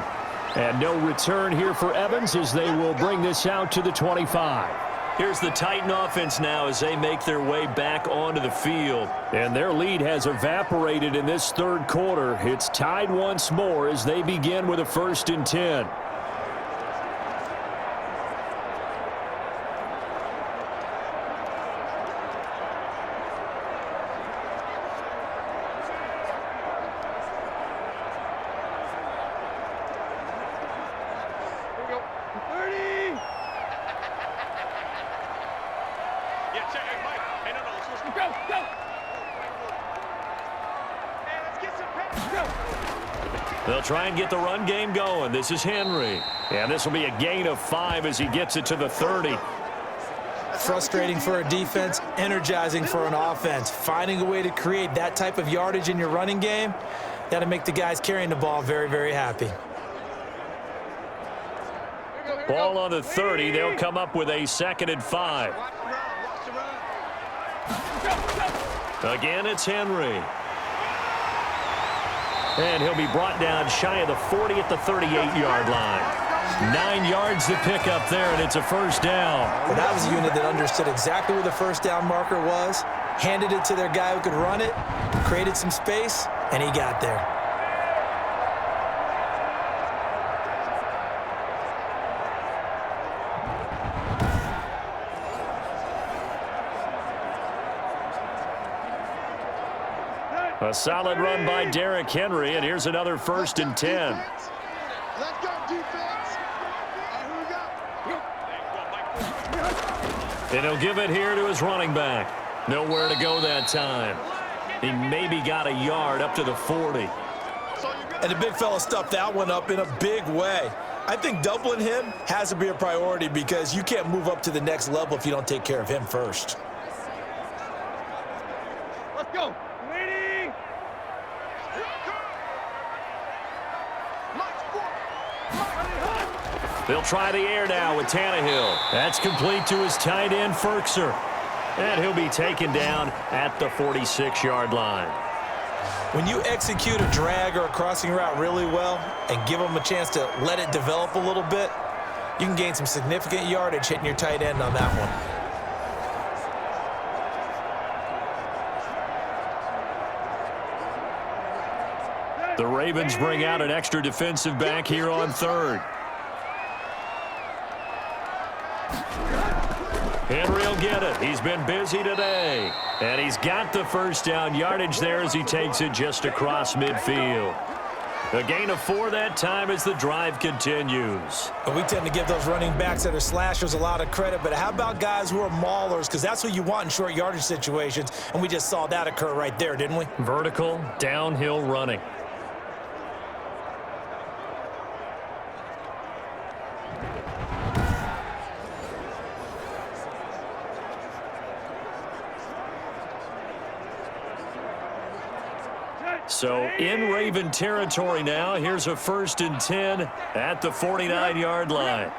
And no return here for Evans as they will bring this out to the 25. Here's the Titan offense now as they make their way back onto the field. And their lead has evaporated in this 3rd quarter. It's tied once more as they begin with a 1st and 10. They'll try and get the run game going. This is Henry. And this will be a gain of 5 as he gets it to the 30. Frustrating for a defense, energizing for an offense. Finding a way to create that type of yardage in your running game, that'll make the guys carrying the ball very, very happy. Ball on the 30. They'll come up with a 2nd and 5. Again, it's Henry. And he'll be brought down shy of the 40 at the 38-yard line. 9 yards to pick up there, and it's a 1st down. Well, that was a unit that understood exactly where the 1st down marker was, handed it to their guy who could run it, created some space, and he got there. A solid run by Derrick Henry, and here's another 1st and 10. Let's go, defense. And he'll give it here to his running back. Nowhere to go that time. He maybe got a yard up to the 40. And the big fella stuffed that one up in a big way. I think doubling him has to be a priority because you can't move up to the next level if you don't take care of him first. Let's go. They'll try the air now with Tannehill. That's complete to his tight end, Ferkser. And he'll be taken down at the 46-yard line. When you execute a drag or a crossing route really well and give them a chance to let it develop a little bit, You can gain some significant yardage hitting your tight end on that one. The Ravens bring out an extra defensive back here on third. Henry will get it. He's been busy today. And he's got the first down yardage there as he takes it just across midfield. A gain of 4 that time as the drive continues. We tend to give those running backs that are slashers a lot of credit, but how about guys who are maulers? Because that's what you want in short yardage situations, and we just saw that occur right there, didn't we? Vertical, downhill running. So in Raven territory now. Here's a 1st and 10 at the 49-yard line.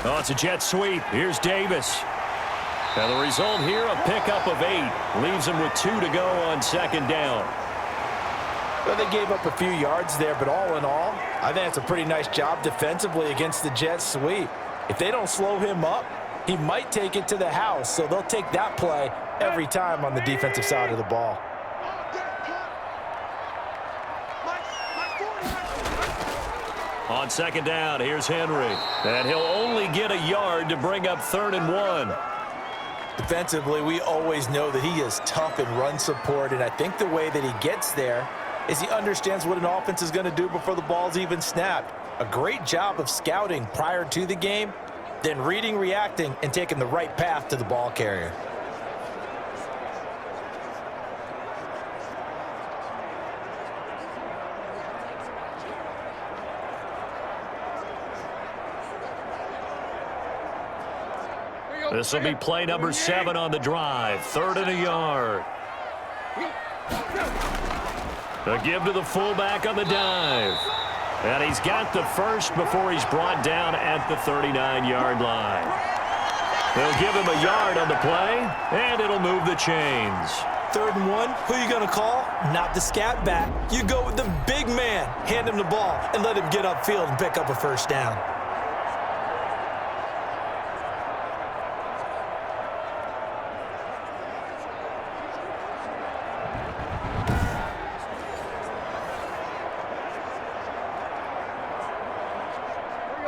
Oh, it's a jet sweep. Here's Davis. Now the result here, a pickup of 8. Leaves him with 2 to go on 2nd down. Well, they gave up a few yards there, but all in all, I think it's a pretty nice job defensively against the jet sweep. If they don't slow him up, he might take it to the house, so they'll take that play every time on the defensive side of the ball. On 2nd down, here's Henry. And he'll only get a yard to bring up 3rd and 1. Defensively, we always know that he is tough in run support, and I think the way that he gets there is he understands what an offense is going to do before the ball's even snapped. A great job of scouting prior to the game, then reading, reacting, and taking the right path to the ball carrier. This will be play number 7 on the drive. 3rd and a yard. A give to the fullback on the dive. And he's got the first before he's brought down at the 39-yard line. They'll give him a yard on the play, and it'll move the chains. 3rd and 1, who are you going to call? Not the scat back. You go with the big man. Hand him the ball and let him get upfield and pick up a 1st down.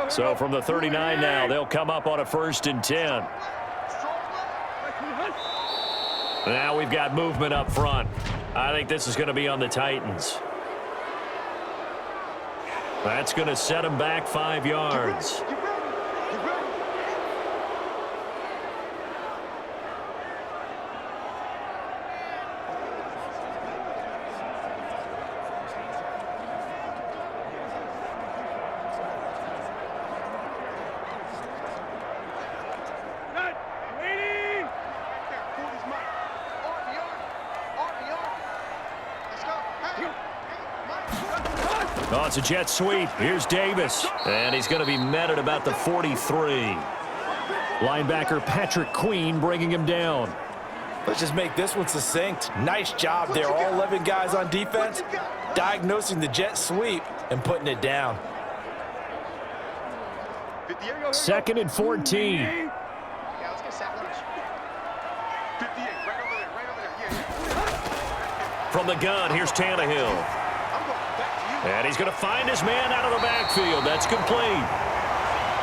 So from the 39 now, they'll come up on a 1st and 10. Now we've got movement up front. I think this is going to be on the Titans. That's going to set them back 5 yards. Oh, it's a jet sweep. Here's Davis. And he's going to be met at about the 43. Linebacker Patrick Queen bringing him down. Let's just make this one succinct. Nice job there. All 11 guys on defense diagnosing the jet sweep and putting it down. 2nd and 14. Yeah, let's get Sat Lunch. 58, right over there. From the gun, here's Tannehill. And he's going to find his man out of the backfield. That's complete.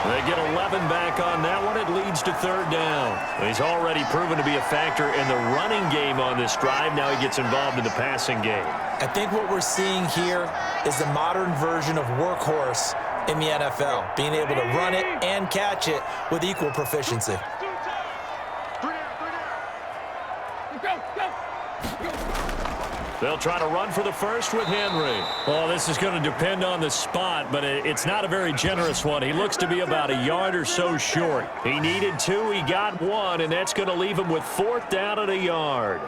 They get 11 back on that one. It leads to 3rd down. He's already proven to be a factor in the running game on this drive. Now he gets involved in the passing game. I think what we're seeing here is the modern version of workhorse in the NFL, being able to run it and catch it with equal proficiency. They'll try to run for the first with Henry. Well, this is going to depend on the spot, but it's not a very generous one. He looks to be about a yard or so short. He needed 2, he got 1, and that's going to leave him with 4th down and a yard.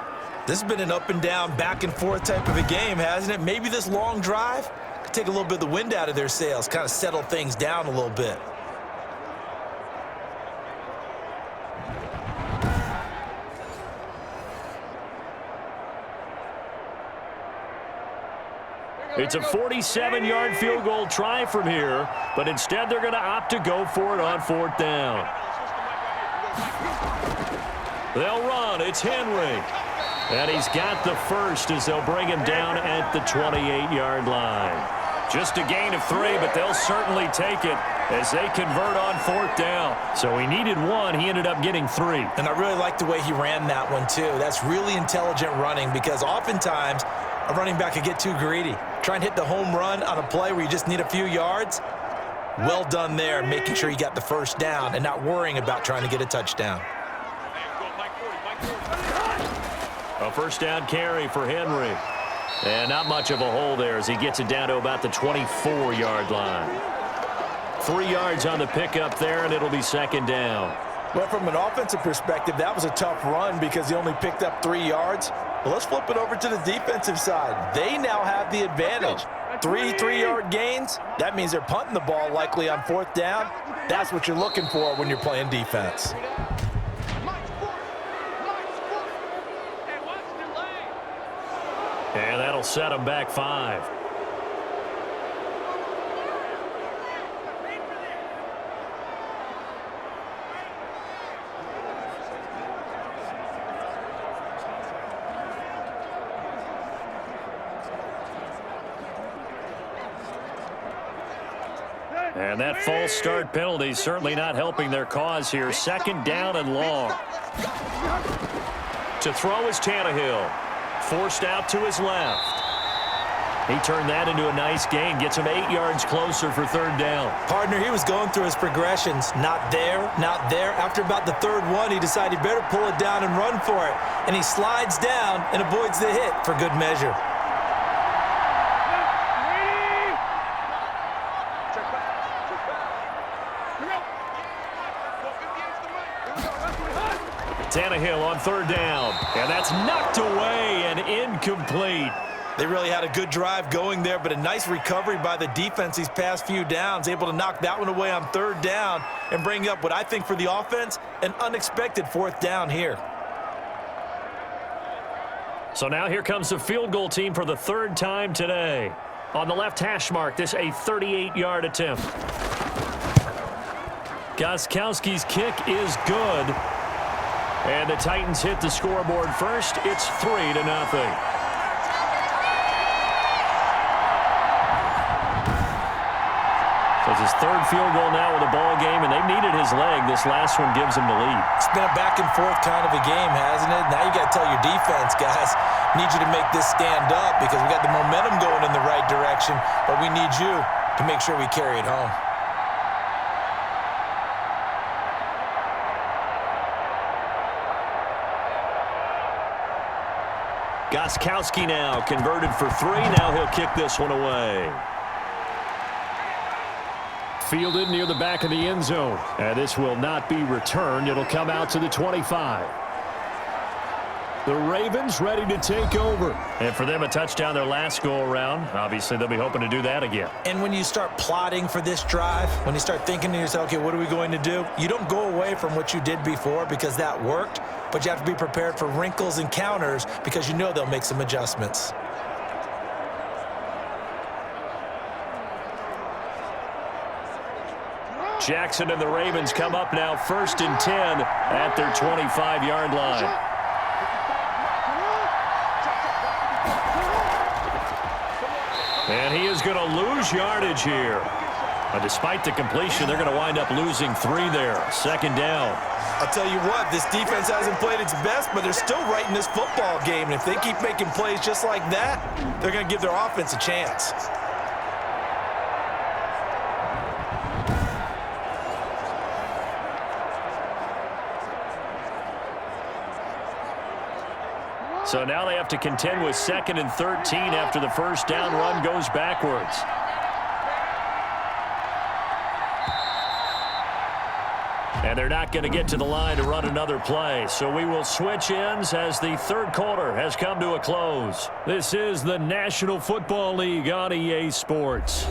This has been an up and down, back and forth type of a game, hasn't it? Maybe this long drive could take a little bit of the wind out of their sails, kind of settle things down a little bit. It's a 47-yard field goal try from here, but instead they're going to opt to go for it on 4th down. They'll run. It's Henry. And he's got the first as they'll bring him down at the 28-yard line. Just a gain of 3, but they'll certainly take it as they convert on 4th down. So he needed 1. He ended up getting 3. And I really like the way he ran that one, too. That's really intelligent running because oftentimes a running back can get too greedy. Try and hit the home run on a play where you just need a few yards. Well done there, making sure you got the first down and not worrying about trying to get a touchdown. A first down carry for Henry. And not much of a hole there as he gets it down to about the 24-yard line. 3 yards on the pickup there, and it'll be 2nd down. Well, from an offensive perspective, that was a tough run because he only picked up 3 yards. Well, let's flip it over to the defensive side. They now have the advantage. 3 3-yard gains. That means they're punting the ball likely on 4th down. That's what you're looking for when you're playing defense. And that'll set him back 5. And that false start penalty is certainly not helping their cause here. 2nd down and long. To throw is Tannehill. Forced out to his left. He turned that into a nice gain. Gets him 8 yards closer for 3rd down. Partner, he was going through his progressions. Not there, not there. After about the 3rd one, he decided he better pull it down and run for it. And he slides down and avoids the hit for good measure. Tannehill on 3rd down. And that's knocked away and incomplete. They really had a good drive going there, but a nice recovery by the defense these past few downs, able to knock that one away on 3rd down and bring up what I think for the offense, an unexpected 4th down here. So now here comes the field goal team for the 3rd time today. On the left hash mark, this a 38-yard attempt. Gostkowski's kick is good. And the Titans hit the scoreboard first. It's 3-0. So it's his 3rd field goal now with a ball game, and they've needed his leg. This last one gives him the lead. It's been a back and forth kind of a game, hasn't it? Now you got to tell your defense, guys, need you to make this stand up because we got the momentum going in the right direction, but we need you to make sure we carry it home. Gostkowski now converted for 3. Now he'll kick this one away. Fielded near the back of the end zone. And this will not be returned. It'll come out to the 25. The Ravens ready to take over. And for them, a touchdown their last go-around. Obviously, they'll be hoping to do that again. And when you start plotting for this drive, when you start thinking to yourself, okay, what are we going to do? You don't go away from what you did before because that worked, but you have to be prepared for wrinkles and counters because you know they'll make some adjustments. Jackson and the Ravens come up now 1st and 10 at their 25-yard line. And he is going to lose yardage here. But despite the completion, they're going to wind up losing 3 there. 2nd down. I'll tell you what, this defense hasn't played its best, but they're still right in this football game. And if they keep making plays just like that, they're going to give their offense a chance. So now they have to contend with 2nd and 13 after the first down run goes backwards. And they're not going to get to the line to run another play. So we will switch ends as the 3rd quarter has come to a close. This is the National Football League on EA Sports.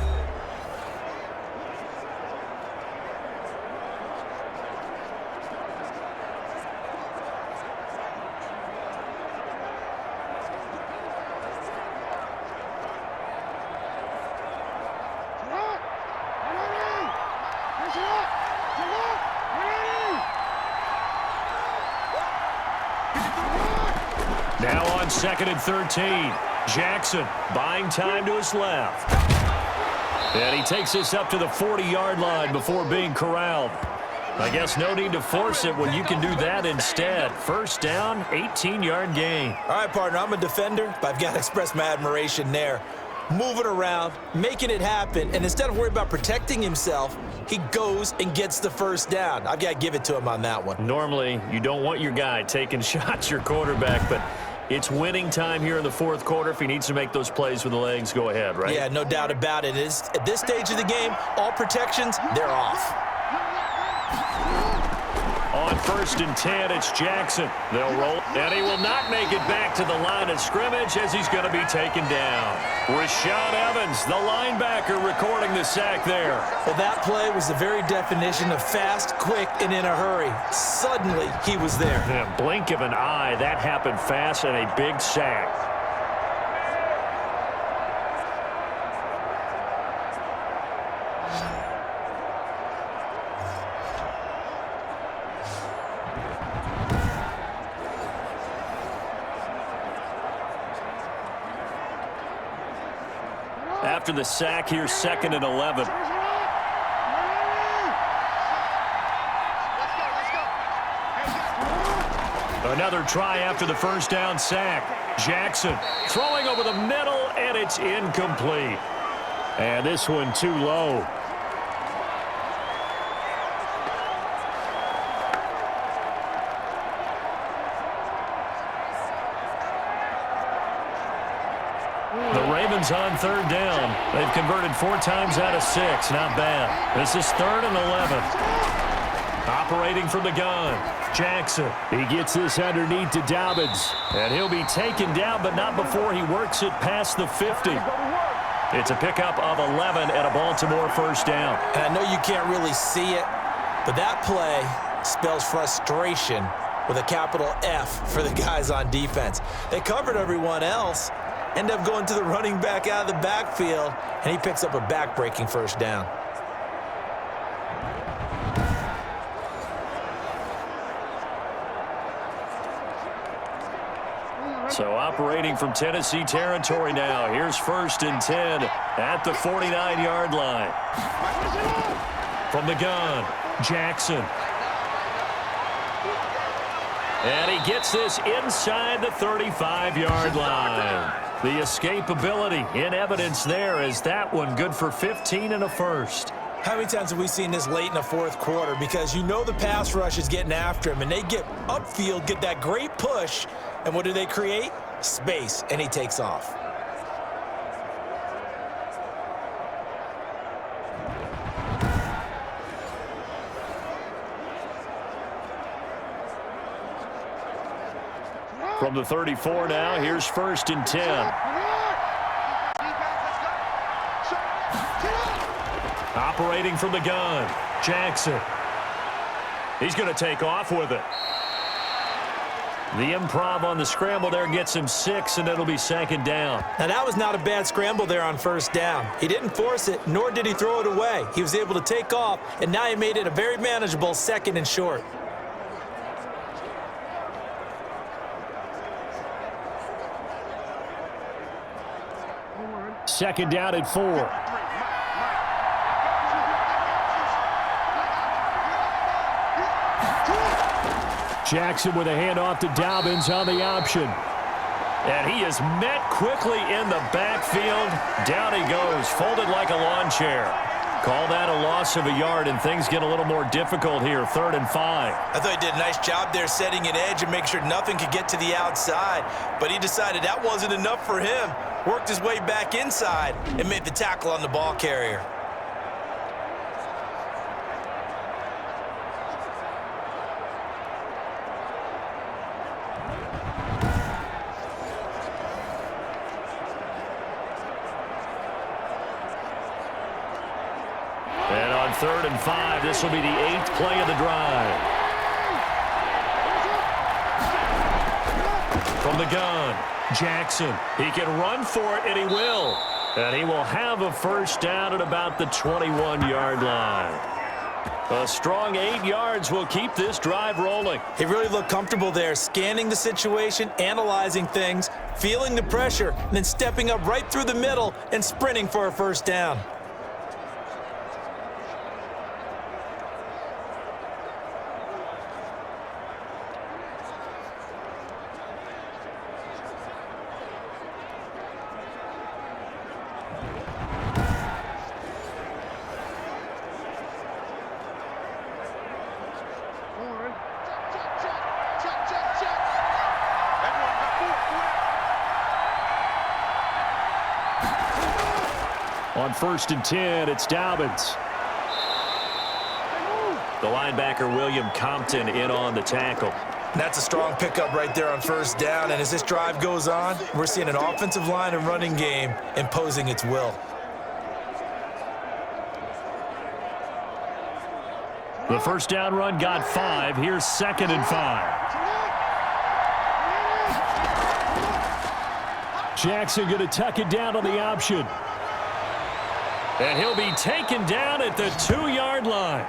Now on 2nd and 13. Jackson buying time to his left. And he takes this up to the 40-yard line before being corralled. I guess no need to force it when you can do that instead. First down, 18-yard gain. All right, partner, I'm a defender, but I've got to express my admiration there. Moving around, making it happen, and instead of worrying about protecting himself, he goes and gets the first down. I've got to give it to him on that one. Normally, you don't want your guy taking shots, your quarterback, but it's winning time here in the fourth quarter. If he needs to make those plays with the legs, go ahead, right? Yeah, no doubt about it. At this stage of the game, all protections, they're off. On 1st and 10, it's Jackson. They'll roll, and he will not make it back to the line of scrimmage as he's going to be taken down. Rashaan Evans, the linebacker, recording the sack there. Well, that play was the very definition of fast, quick, and in a hurry. Suddenly, he was there. Yeah, blink of an eye, that happened fast and a big sack. After the sack, here's 2nd and 11. Another try after the first down sack. Jackson throwing over the middle, and it's incomplete. And this one too low. On 3rd down. They've converted 4 times out of 6. Not bad. This is 3rd and 11. Operating from the gun. Jackson. He gets this underneath to Dobbins. And he'll be taken down, but not before he works it past the 50. It's a pickup of 11 and a Baltimore first down. And I know you can't really see it, but that play spells frustration with a capital F for the guys on defense. They covered everyone else. End up going to the running back out of the backfield, and he picks up a back-breaking first down. So operating from Tennessee territory now. Here's 1st and 10 at the 49-yard line. From the gun, Jackson. And he gets this inside the 35-yard line. The escapability in evidence there as that one good for 15 and a first. How many times have we seen this late in the fourth quarter? Because you know the pass rush is getting after him, and they get upfield, get that great push, and what do they create? Space, and he takes off. From the 34 now, here's 1st and 10. Operating from the gun, Jackson. He's going to take off with it. The improv on the scramble there gets him 6, and it'll be 2nd down. Now, that was not a bad scramble there on 1st down. He didn't force it, nor did he throw it away. He was able to take off, and now he made it a very manageable 2nd and short. Second down at 4. Jackson with a handoff to Dobbins on the option. And he is met quickly in the backfield. Down he goes, folded like a lawn chair. Call that a loss of a yard, and things get a little more difficult here, 3rd and 5. I thought he did a nice job there setting an edge and make sure nothing could get to the outside. But he decided that wasn't enough for him. Worked his way back inside and made the tackle on the ball carrier. And on 3rd and 5, this will be the 8th play of the drive. From the gun, Jackson. He can run for it, and he will. And he will have a first down at about the 21-yard line. A strong 8 yards will keep this drive rolling. He really looked comfortable there, scanning the situation, analyzing things, feeling the pressure, and then stepping up right through the middle and sprinting for a first down. On 1st and 10, it's Dobbins. The linebacker, William Compton, in on the tackle. That's a strong pickup right there on first down, and as this drive goes on, we're seeing an offensive line and running game imposing its will. The first down run got 5. Here's 2nd and 5. Jackson going to tuck it down on the option. And he'll be taken down at the 2-yard line.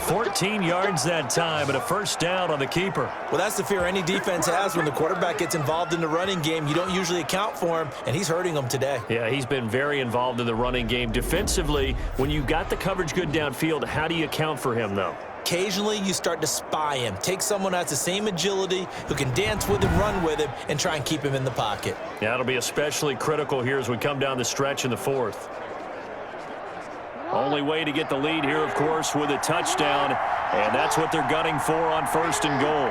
14 yards that time and a first down on the keeper. Well, that's the fear any defense has when the quarterback gets involved in the running game. You don't usually account for him, and he's hurting them today. Yeah, he's been very involved in the running game. Defensively, when you got the coverage good downfield, how do you account for him, though? Occasionally, you start to spy him. Take someone who has the same agility, who can dance with him, run with him, and try and keep him in the pocket. Yeah, it'll be especially critical here as we come down the stretch in the 4th. Only way to get the lead here, of course, with a touchdown, and that's what they're gunning for on 1st and goal.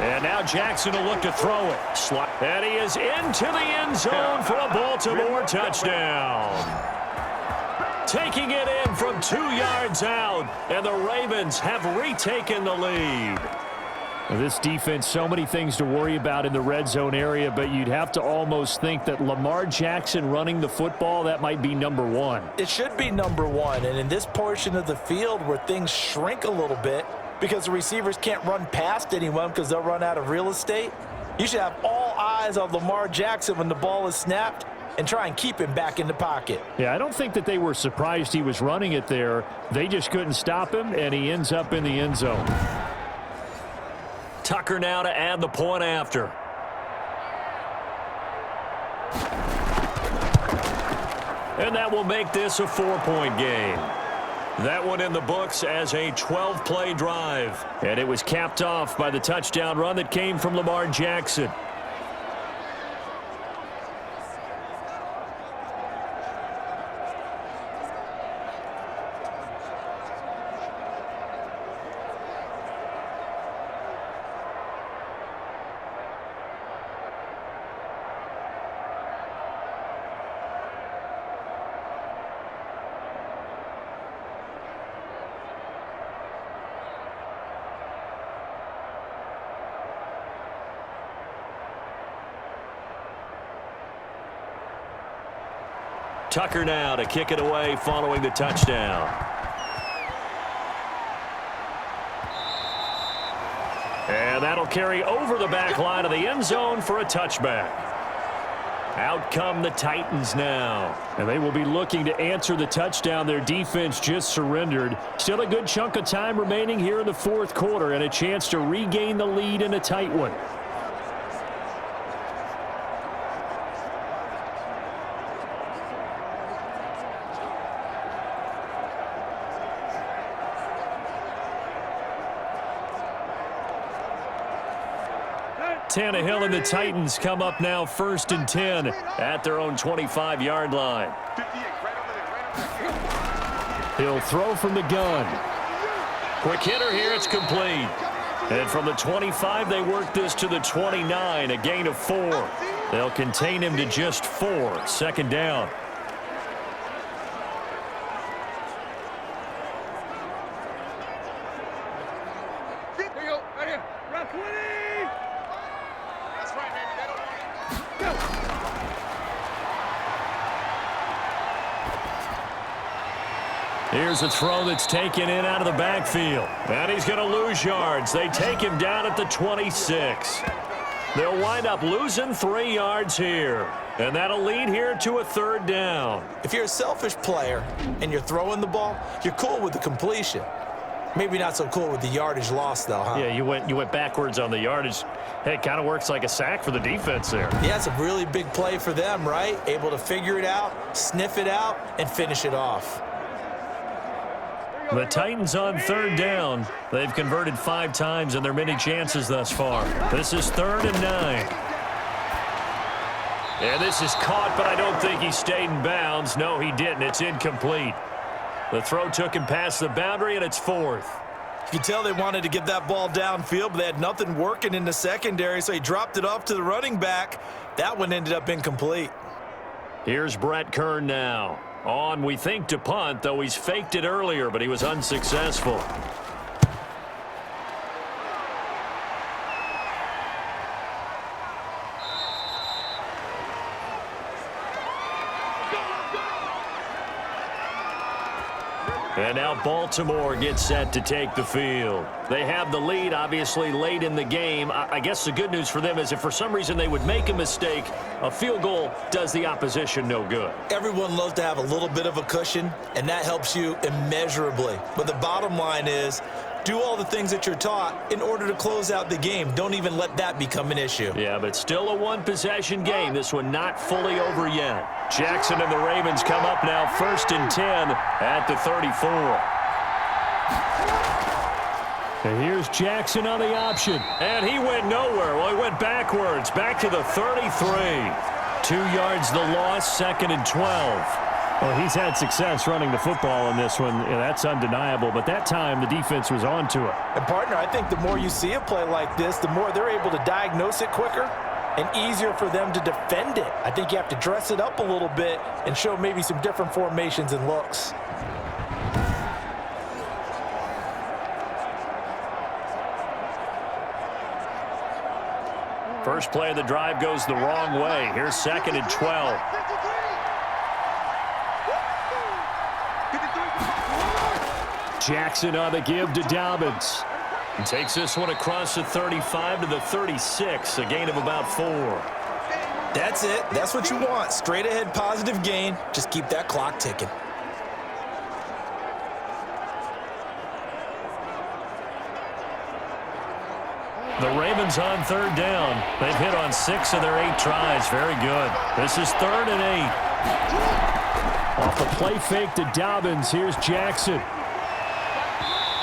And now Jackson will look to throw it. And he is into the end zone for a Baltimore touchdown. Taking it in from 2 yards out, and the Ravens have retaken the lead. This defense, so many things to worry about in the red zone area, but you'd have to almost think that Lamar Jackson running the football, that might be number 1. It should be number 1, and in this portion of the field where things shrink a little bit because the receivers can't run past anyone because they'll run out of real estate, you should have all eyes on Lamar Jackson when the ball is snapped and try and keep him back in the pocket. Yeah, I don't think that they were surprised he was running it there. They just couldn't stop him, and he ends up in the end zone. Tucker now to add the point after. And that will make this a 4-point game. That one in the books as a 12-play drive. And it was capped off by the touchdown run that came from Lamar Jackson. Tucker now to kick it away following the touchdown. And that'll carry over the back line of the end zone for a touchback. Out come the Titans now. And they will be looking to answer the touchdown their defense just surrendered. Still a good chunk of time remaining here in the 4th quarter and a chance to regain the lead in a tight one. Tannehill and the Titans come up now 1st and 10 at their own 25-yard line. He'll throw from the gun. Quick hitter here, it's complete. And from the 25, they work this to the 29, a gain of 4. They'll contain him to just 4. 2nd down. Here's a throw that's taken in out of the backfield. And he's going to lose yards. They take him down at the 26. They'll wind up losing 3 yards here. And that'll lead here to a 3rd down. If you're a selfish player and you're throwing the ball, you're cool with the completion. Maybe not so cool with the yardage loss, though, huh? Yeah, you went backwards on the yardage. Hey, it kind of works like a sack for the defense there. Yeah, it's a really big play for them, right? Able to figure it out, sniff it out, and finish it off. The Titans on 3rd down. They've converted 5 times in their many chances thus far. This is 3rd and 9. And this is caught, but I don't think he stayed in bounds. No, he didn't. It's incomplete. The throw took him past the boundary, and it's 4th. You can tell they wanted to get that ball downfield, but they had nothing working in the secondary, so he dropped it off to the running back. That one ended up incomplete. Here's Brett Kern now. On, we think, to punt, though he's faked it earlier, but he was unsuccessful. And now Baltimore gets set to take the field. They have the lead, obviously, late in the game. I guess the good news for them is if for some reason they would make a mistake, a field goal does the opposition no good. Everyone loves to have a little bit of a cushion, and that helps you immeasurably. But the bottom line is, do all the things that you're taught in order to close out the game. Don't even let that become an issue. Yeah, but still a one-possession game. This one not fully over yet. Jackson and the Ravens come up now 1st and 10 at the 34. And here's Jackson on the option. And he went nowhere. Well, he went backwards, back to the 33. 2 yards the loss, 2nd and 12. Well, he's had success running the football in this one. Yeah, that's undeniable. But that time, the defense was on to it. And, partner, I think the more you see a play like this, the more they're able to diagnose it quicker and easier for them to defend it. I think you have to dress it up a little bit and show maybe some different formations and looks. First play of the drive goes the wrong way. Here's 2nd and 12. Jackson on the give to Dobbins. And takes this one across the 35 to the 36, a gain of about 4. That's it. That's what you want. Straight ahead positive gain. Just keep that clock ticking. The Ravens on 3rd down. They've hit on 6 of their 8 tries. Very good. This is 3rd and 8. Off the play fake to Dobbins. Here's Jackson.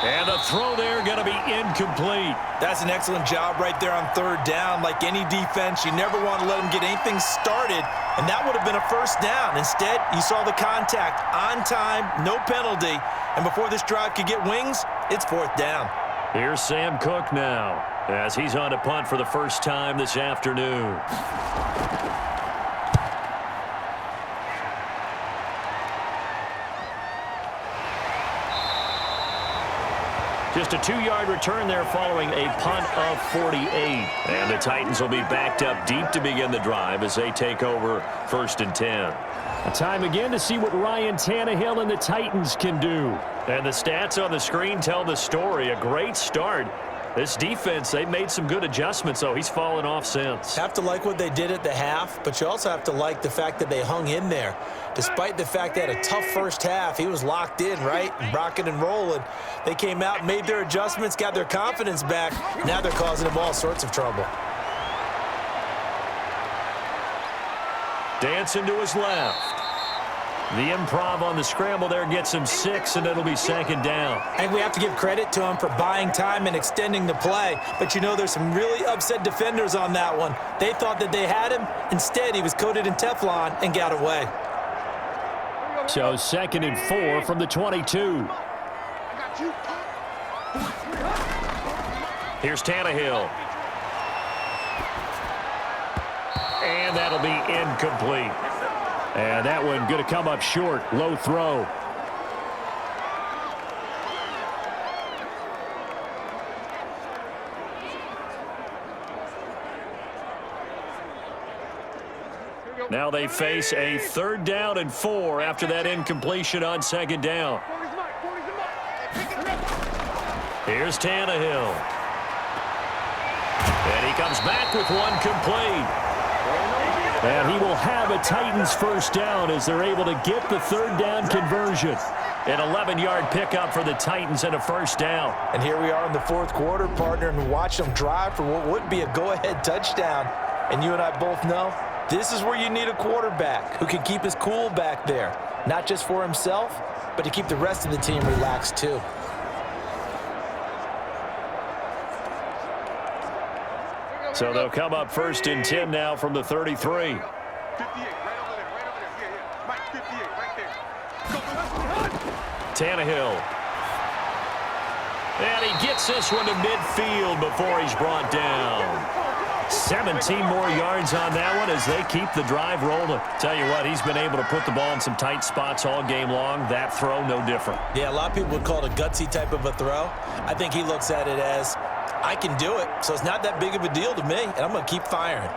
And the throw there going to be incomplete. That's an excellent job right there on 3rd down. Like any defense, you never want to let them get anything started, and that would have been a 1st down. Instead, you saw the contact on time, no penalty, and before this drive could get wings, it's 4th down. Here's Sam Cook now as he's on to punt for the first time this afternoon. Just a 2-yard return there following a punt of 48. And the Titans will be backed up deep to begin the drive as they take over 1st and 10. A time again to see what Ryan Tannehill and the Titans can do. And the stats on the screen tell the story. A great start. This defense, they've made some good adjustments, though. He's fallen off since. Have to like what they did at the half, but you also have to like the fact that they hung in there. Despite the fact they had a tough first half, he was locked in, right? Rocking and rolling. They came out, made their adjustments, got their confidence back. Now they're causing him all sorts of trouble. Dancing to his left. The improv on the scramble there gets him 6, and it'll be 2nd down. I think we have to give credit to him for buying time and extending the play. But, you know, there's some really upset defenders on that one. They thought that they had him. Instead, he was coated in Teflon and got away. So 2nd and 4 from the 22. Here's Tannehill. And that'll be incomplete. And that one going to come up short. Low throw. Now they face a 3rd down and 4 after that incompletion on 2nd down. Here's Tannehill. And he comes back with one complete. And he will have a Titans first down as they're able to get the third down conversion. An 11-yard pickup for the Titans and a first down. And here we are in the fourth quarter, partner, and watch them drive for what would be a go-ahead touchdown. And you and I both know this is where you need a quarterback who can keep his cool back there. Not just for himself, but to keep the rest of the team relaxed too. So they'll come up first and 10 now from the 33. 58, right over there, right over there. Yeah. Mike, 58, right there. Tannehill. And he gets this one to midfield before he's brought down. 17 more yards on that one as they keep the drive rolling. Tell you what, he's been able to put the ball in some tight spots all game long. That throw, no different. Yeah, a lot of people would call it a gutsy type of a throw. I think he looks at it as, I can do it, so it's not that big of a deal to me, and I'm going to keep firing.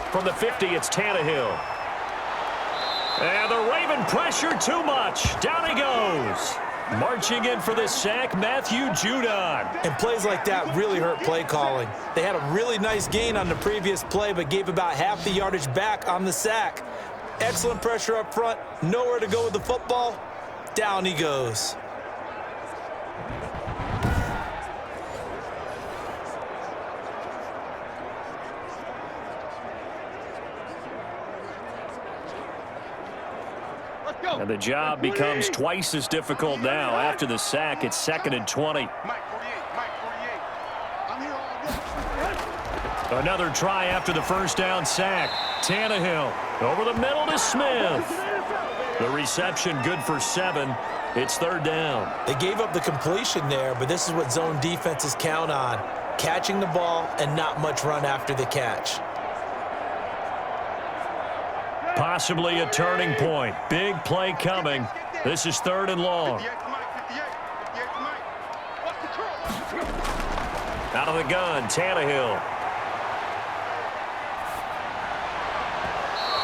From the 50, it's Tannehill. And the Raven pressure too much. Down he goes. Marching in for the sack, Matthew Judon. And plays like that really hurt play calling. They had a really nice gain on the previous play, but gave about half the yardage back on the sack. Excellent pressure up front. Nowhere to go with the football. Down he goes. And the job becomes twice as difficult now. After the sack, it's 2nd and 20. Mike 48, Mike 48. I'm here all day. Another try after the first down sack. Tannehill over the middle to Smith. The reception good for 7. It's 3rd down. They gave up the completion there, but this is what zone defenses count on. Catching the ball and not much run after the catch. Possibly a turning point. Big play coming. This is 3rd and long. 58 to Mike, 58 to Mike. What's the curl? Out of the gun, Tannehill.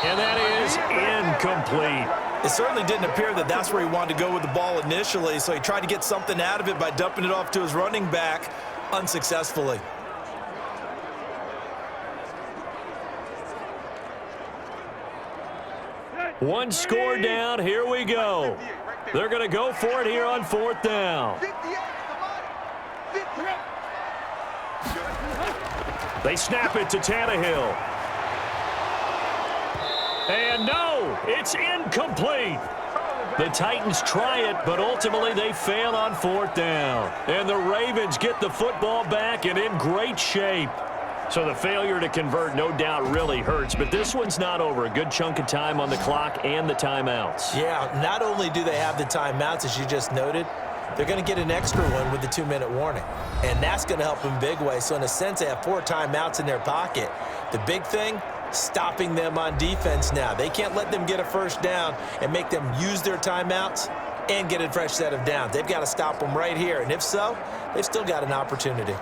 And that is incomplete. It certainly didn't appear that that's where he wanted to go with the ball initially, so he tried to get something out of it by dumping it off to his running back unsuccessfully. One score down. Here we go. They're going to go for it here on 4th down. 58 to Mike. 58. They snap it to Tannehill. And no, it's incomplete. The Titans try it, but ultimately they fail on 4th down. And the Ravens get the football back and in great shape. So the failure to convert no doubt really hurts, but this one's not over. A good chunk of time on the clock and the timeouts. Yeah, not only do they have the timeouts, as you just noted, they're going to get an extra one with the 2-minute warning. And that's going to help them big way. So in a sense, they have 4 timeouts in their pocket. The big thing, stopping them on defense now. They can't let them get a first down and make them use their timeouts and get a fresh set of downs. They've got to stop them right here. And if so, they've still got an opportunity.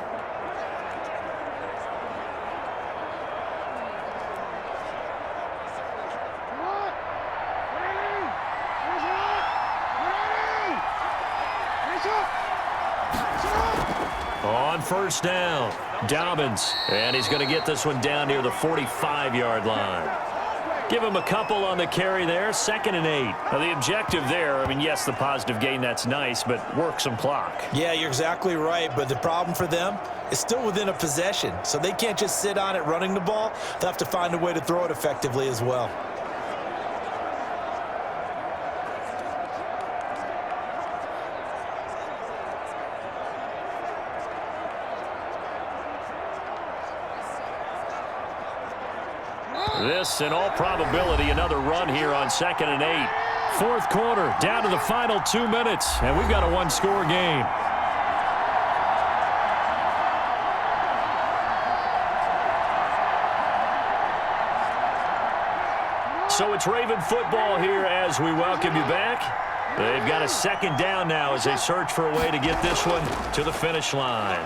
On 1st down, Dobbins, and he's going to get this one down near the 45-yard line. Give him a couple on the carry there, 2nd and 8. Now the objective there, I mean, yes, the positive gain, that's nice, but work some clock. Yeah, you're exactly right, but the problem for them is still within a possession, so they can't just sit on it running the ball. They'll have to find a way to throw it effectively as well. This, in all probability, another run here on 2nd and 8. 4th quarter, down to the final 2 minutes, and we've got a one-score game. So it's Raven football here as we welcome you back. They've got a 2nd down now as they search for a way to get this one to the finish line.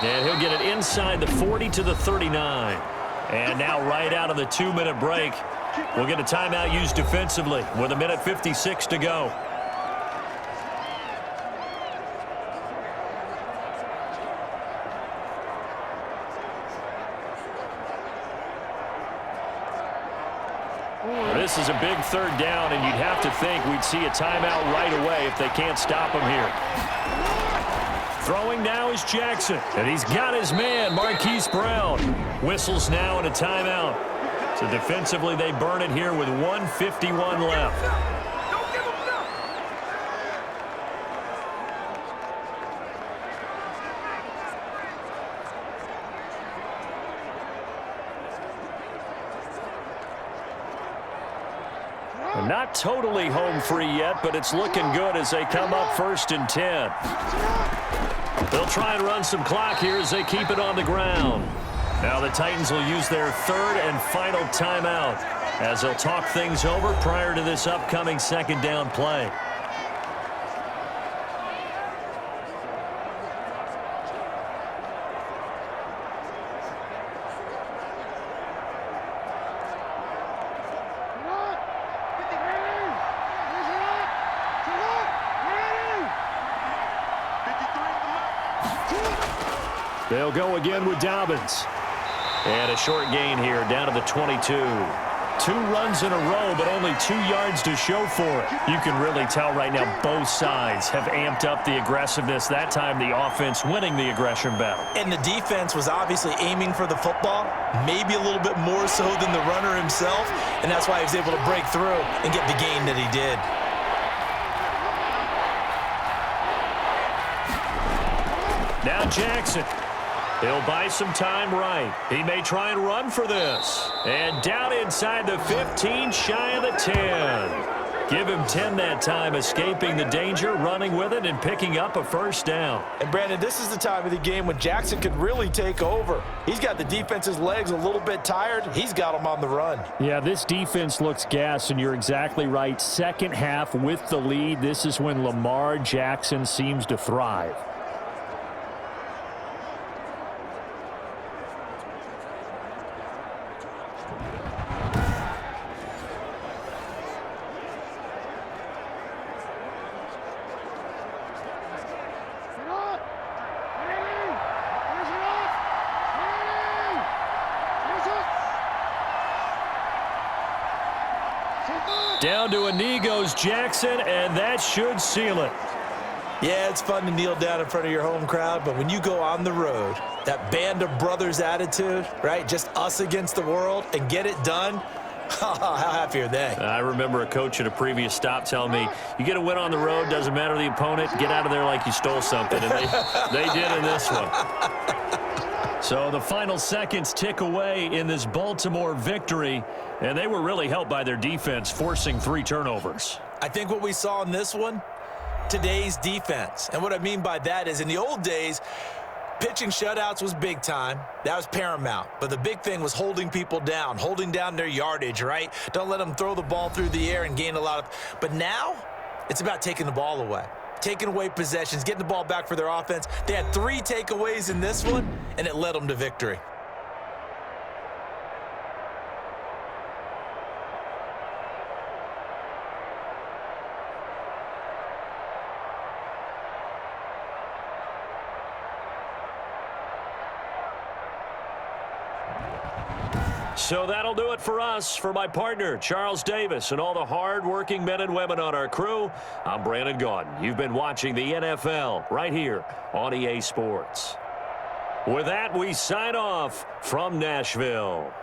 And he'll get it inside the 40 to the 39. And now right out of the 2-minute break, we'll get a timeout used defensively with 1:56 to go. This is a big 3rd down, and you'd have to think we'd see a timeout right away if they can't stop him here. Throwing now is Jackson, and he's got his man, Marquise Brown. Whistles now and a timeout. So defensively, they burn it here with 1:51 left. Not totally home free yet, but it's looking good as they come up 1st and 10. They'll try and run some clock here as they keep it on the ground. Now the Titans will use their 3rd and final timeout as they'll talk things over prior to this upcoming 2nd down play. They'll go again with Dobbins. And a short gain here down to the 22. 2 runs in a row, but only 2 yards to show for it. You can really tell right now both sides have amped up the aggressiveness. That time the offense winning the aggression battle. And the defense was obviously aiming for the football, maybe a little bit more so than the runner himself, and that's why he was able to break through and get the gain that he did. Now Jackson. He'll buy some time right. He may try and run for this. And down inside the 15, shy of the 10. Give him 10 that time, escaping the danger, running with it, and picking up a 1st down. And, Brandon, this is the time of the game when Jackson could really take over. He's got the defense's legs a little bit tired. He's got them on the run. Yeah, this defense looks gassed, and you're exactly right. 2nd half with the lead, this is when Lamar Jackson seems to thrive. Down to a knee goes Jackson, and that should seal it. Yeah, it's fun to kneel down in front of your home crowd, but when you go on the road, that band of brothers attitude, right, just us against the world, and get it done, how happy are they? I remember a coach at a previous stop telling me, you get a win on the road, doesn't matter the opponent, get out of there like you stole something, and they did in this one. So the final seconds tick away in this Baltimore victory, and they were really helped by their defense, forcing 3 turnovers. I think what we saw in this one, today's defense. And what I mean by that is in the old days, pitching shutouts was big time. That was paramount. But the big thing was holding people down, holding down their yardage, right? Don't let them throw the ball through the air and gain a lot of... But now, it's about taking the ball away. Taking away possessions, getting the ball back for their offense. They had 3 takeaways in this one, and it led them to victory. So that'll do it for us. For my partner, Charles Davis, and all the hard-working men and women on our crew, I'm Brandon Gaudin. You've been watching the NFL right here on EA Sports. With that, we sign off from Nashville.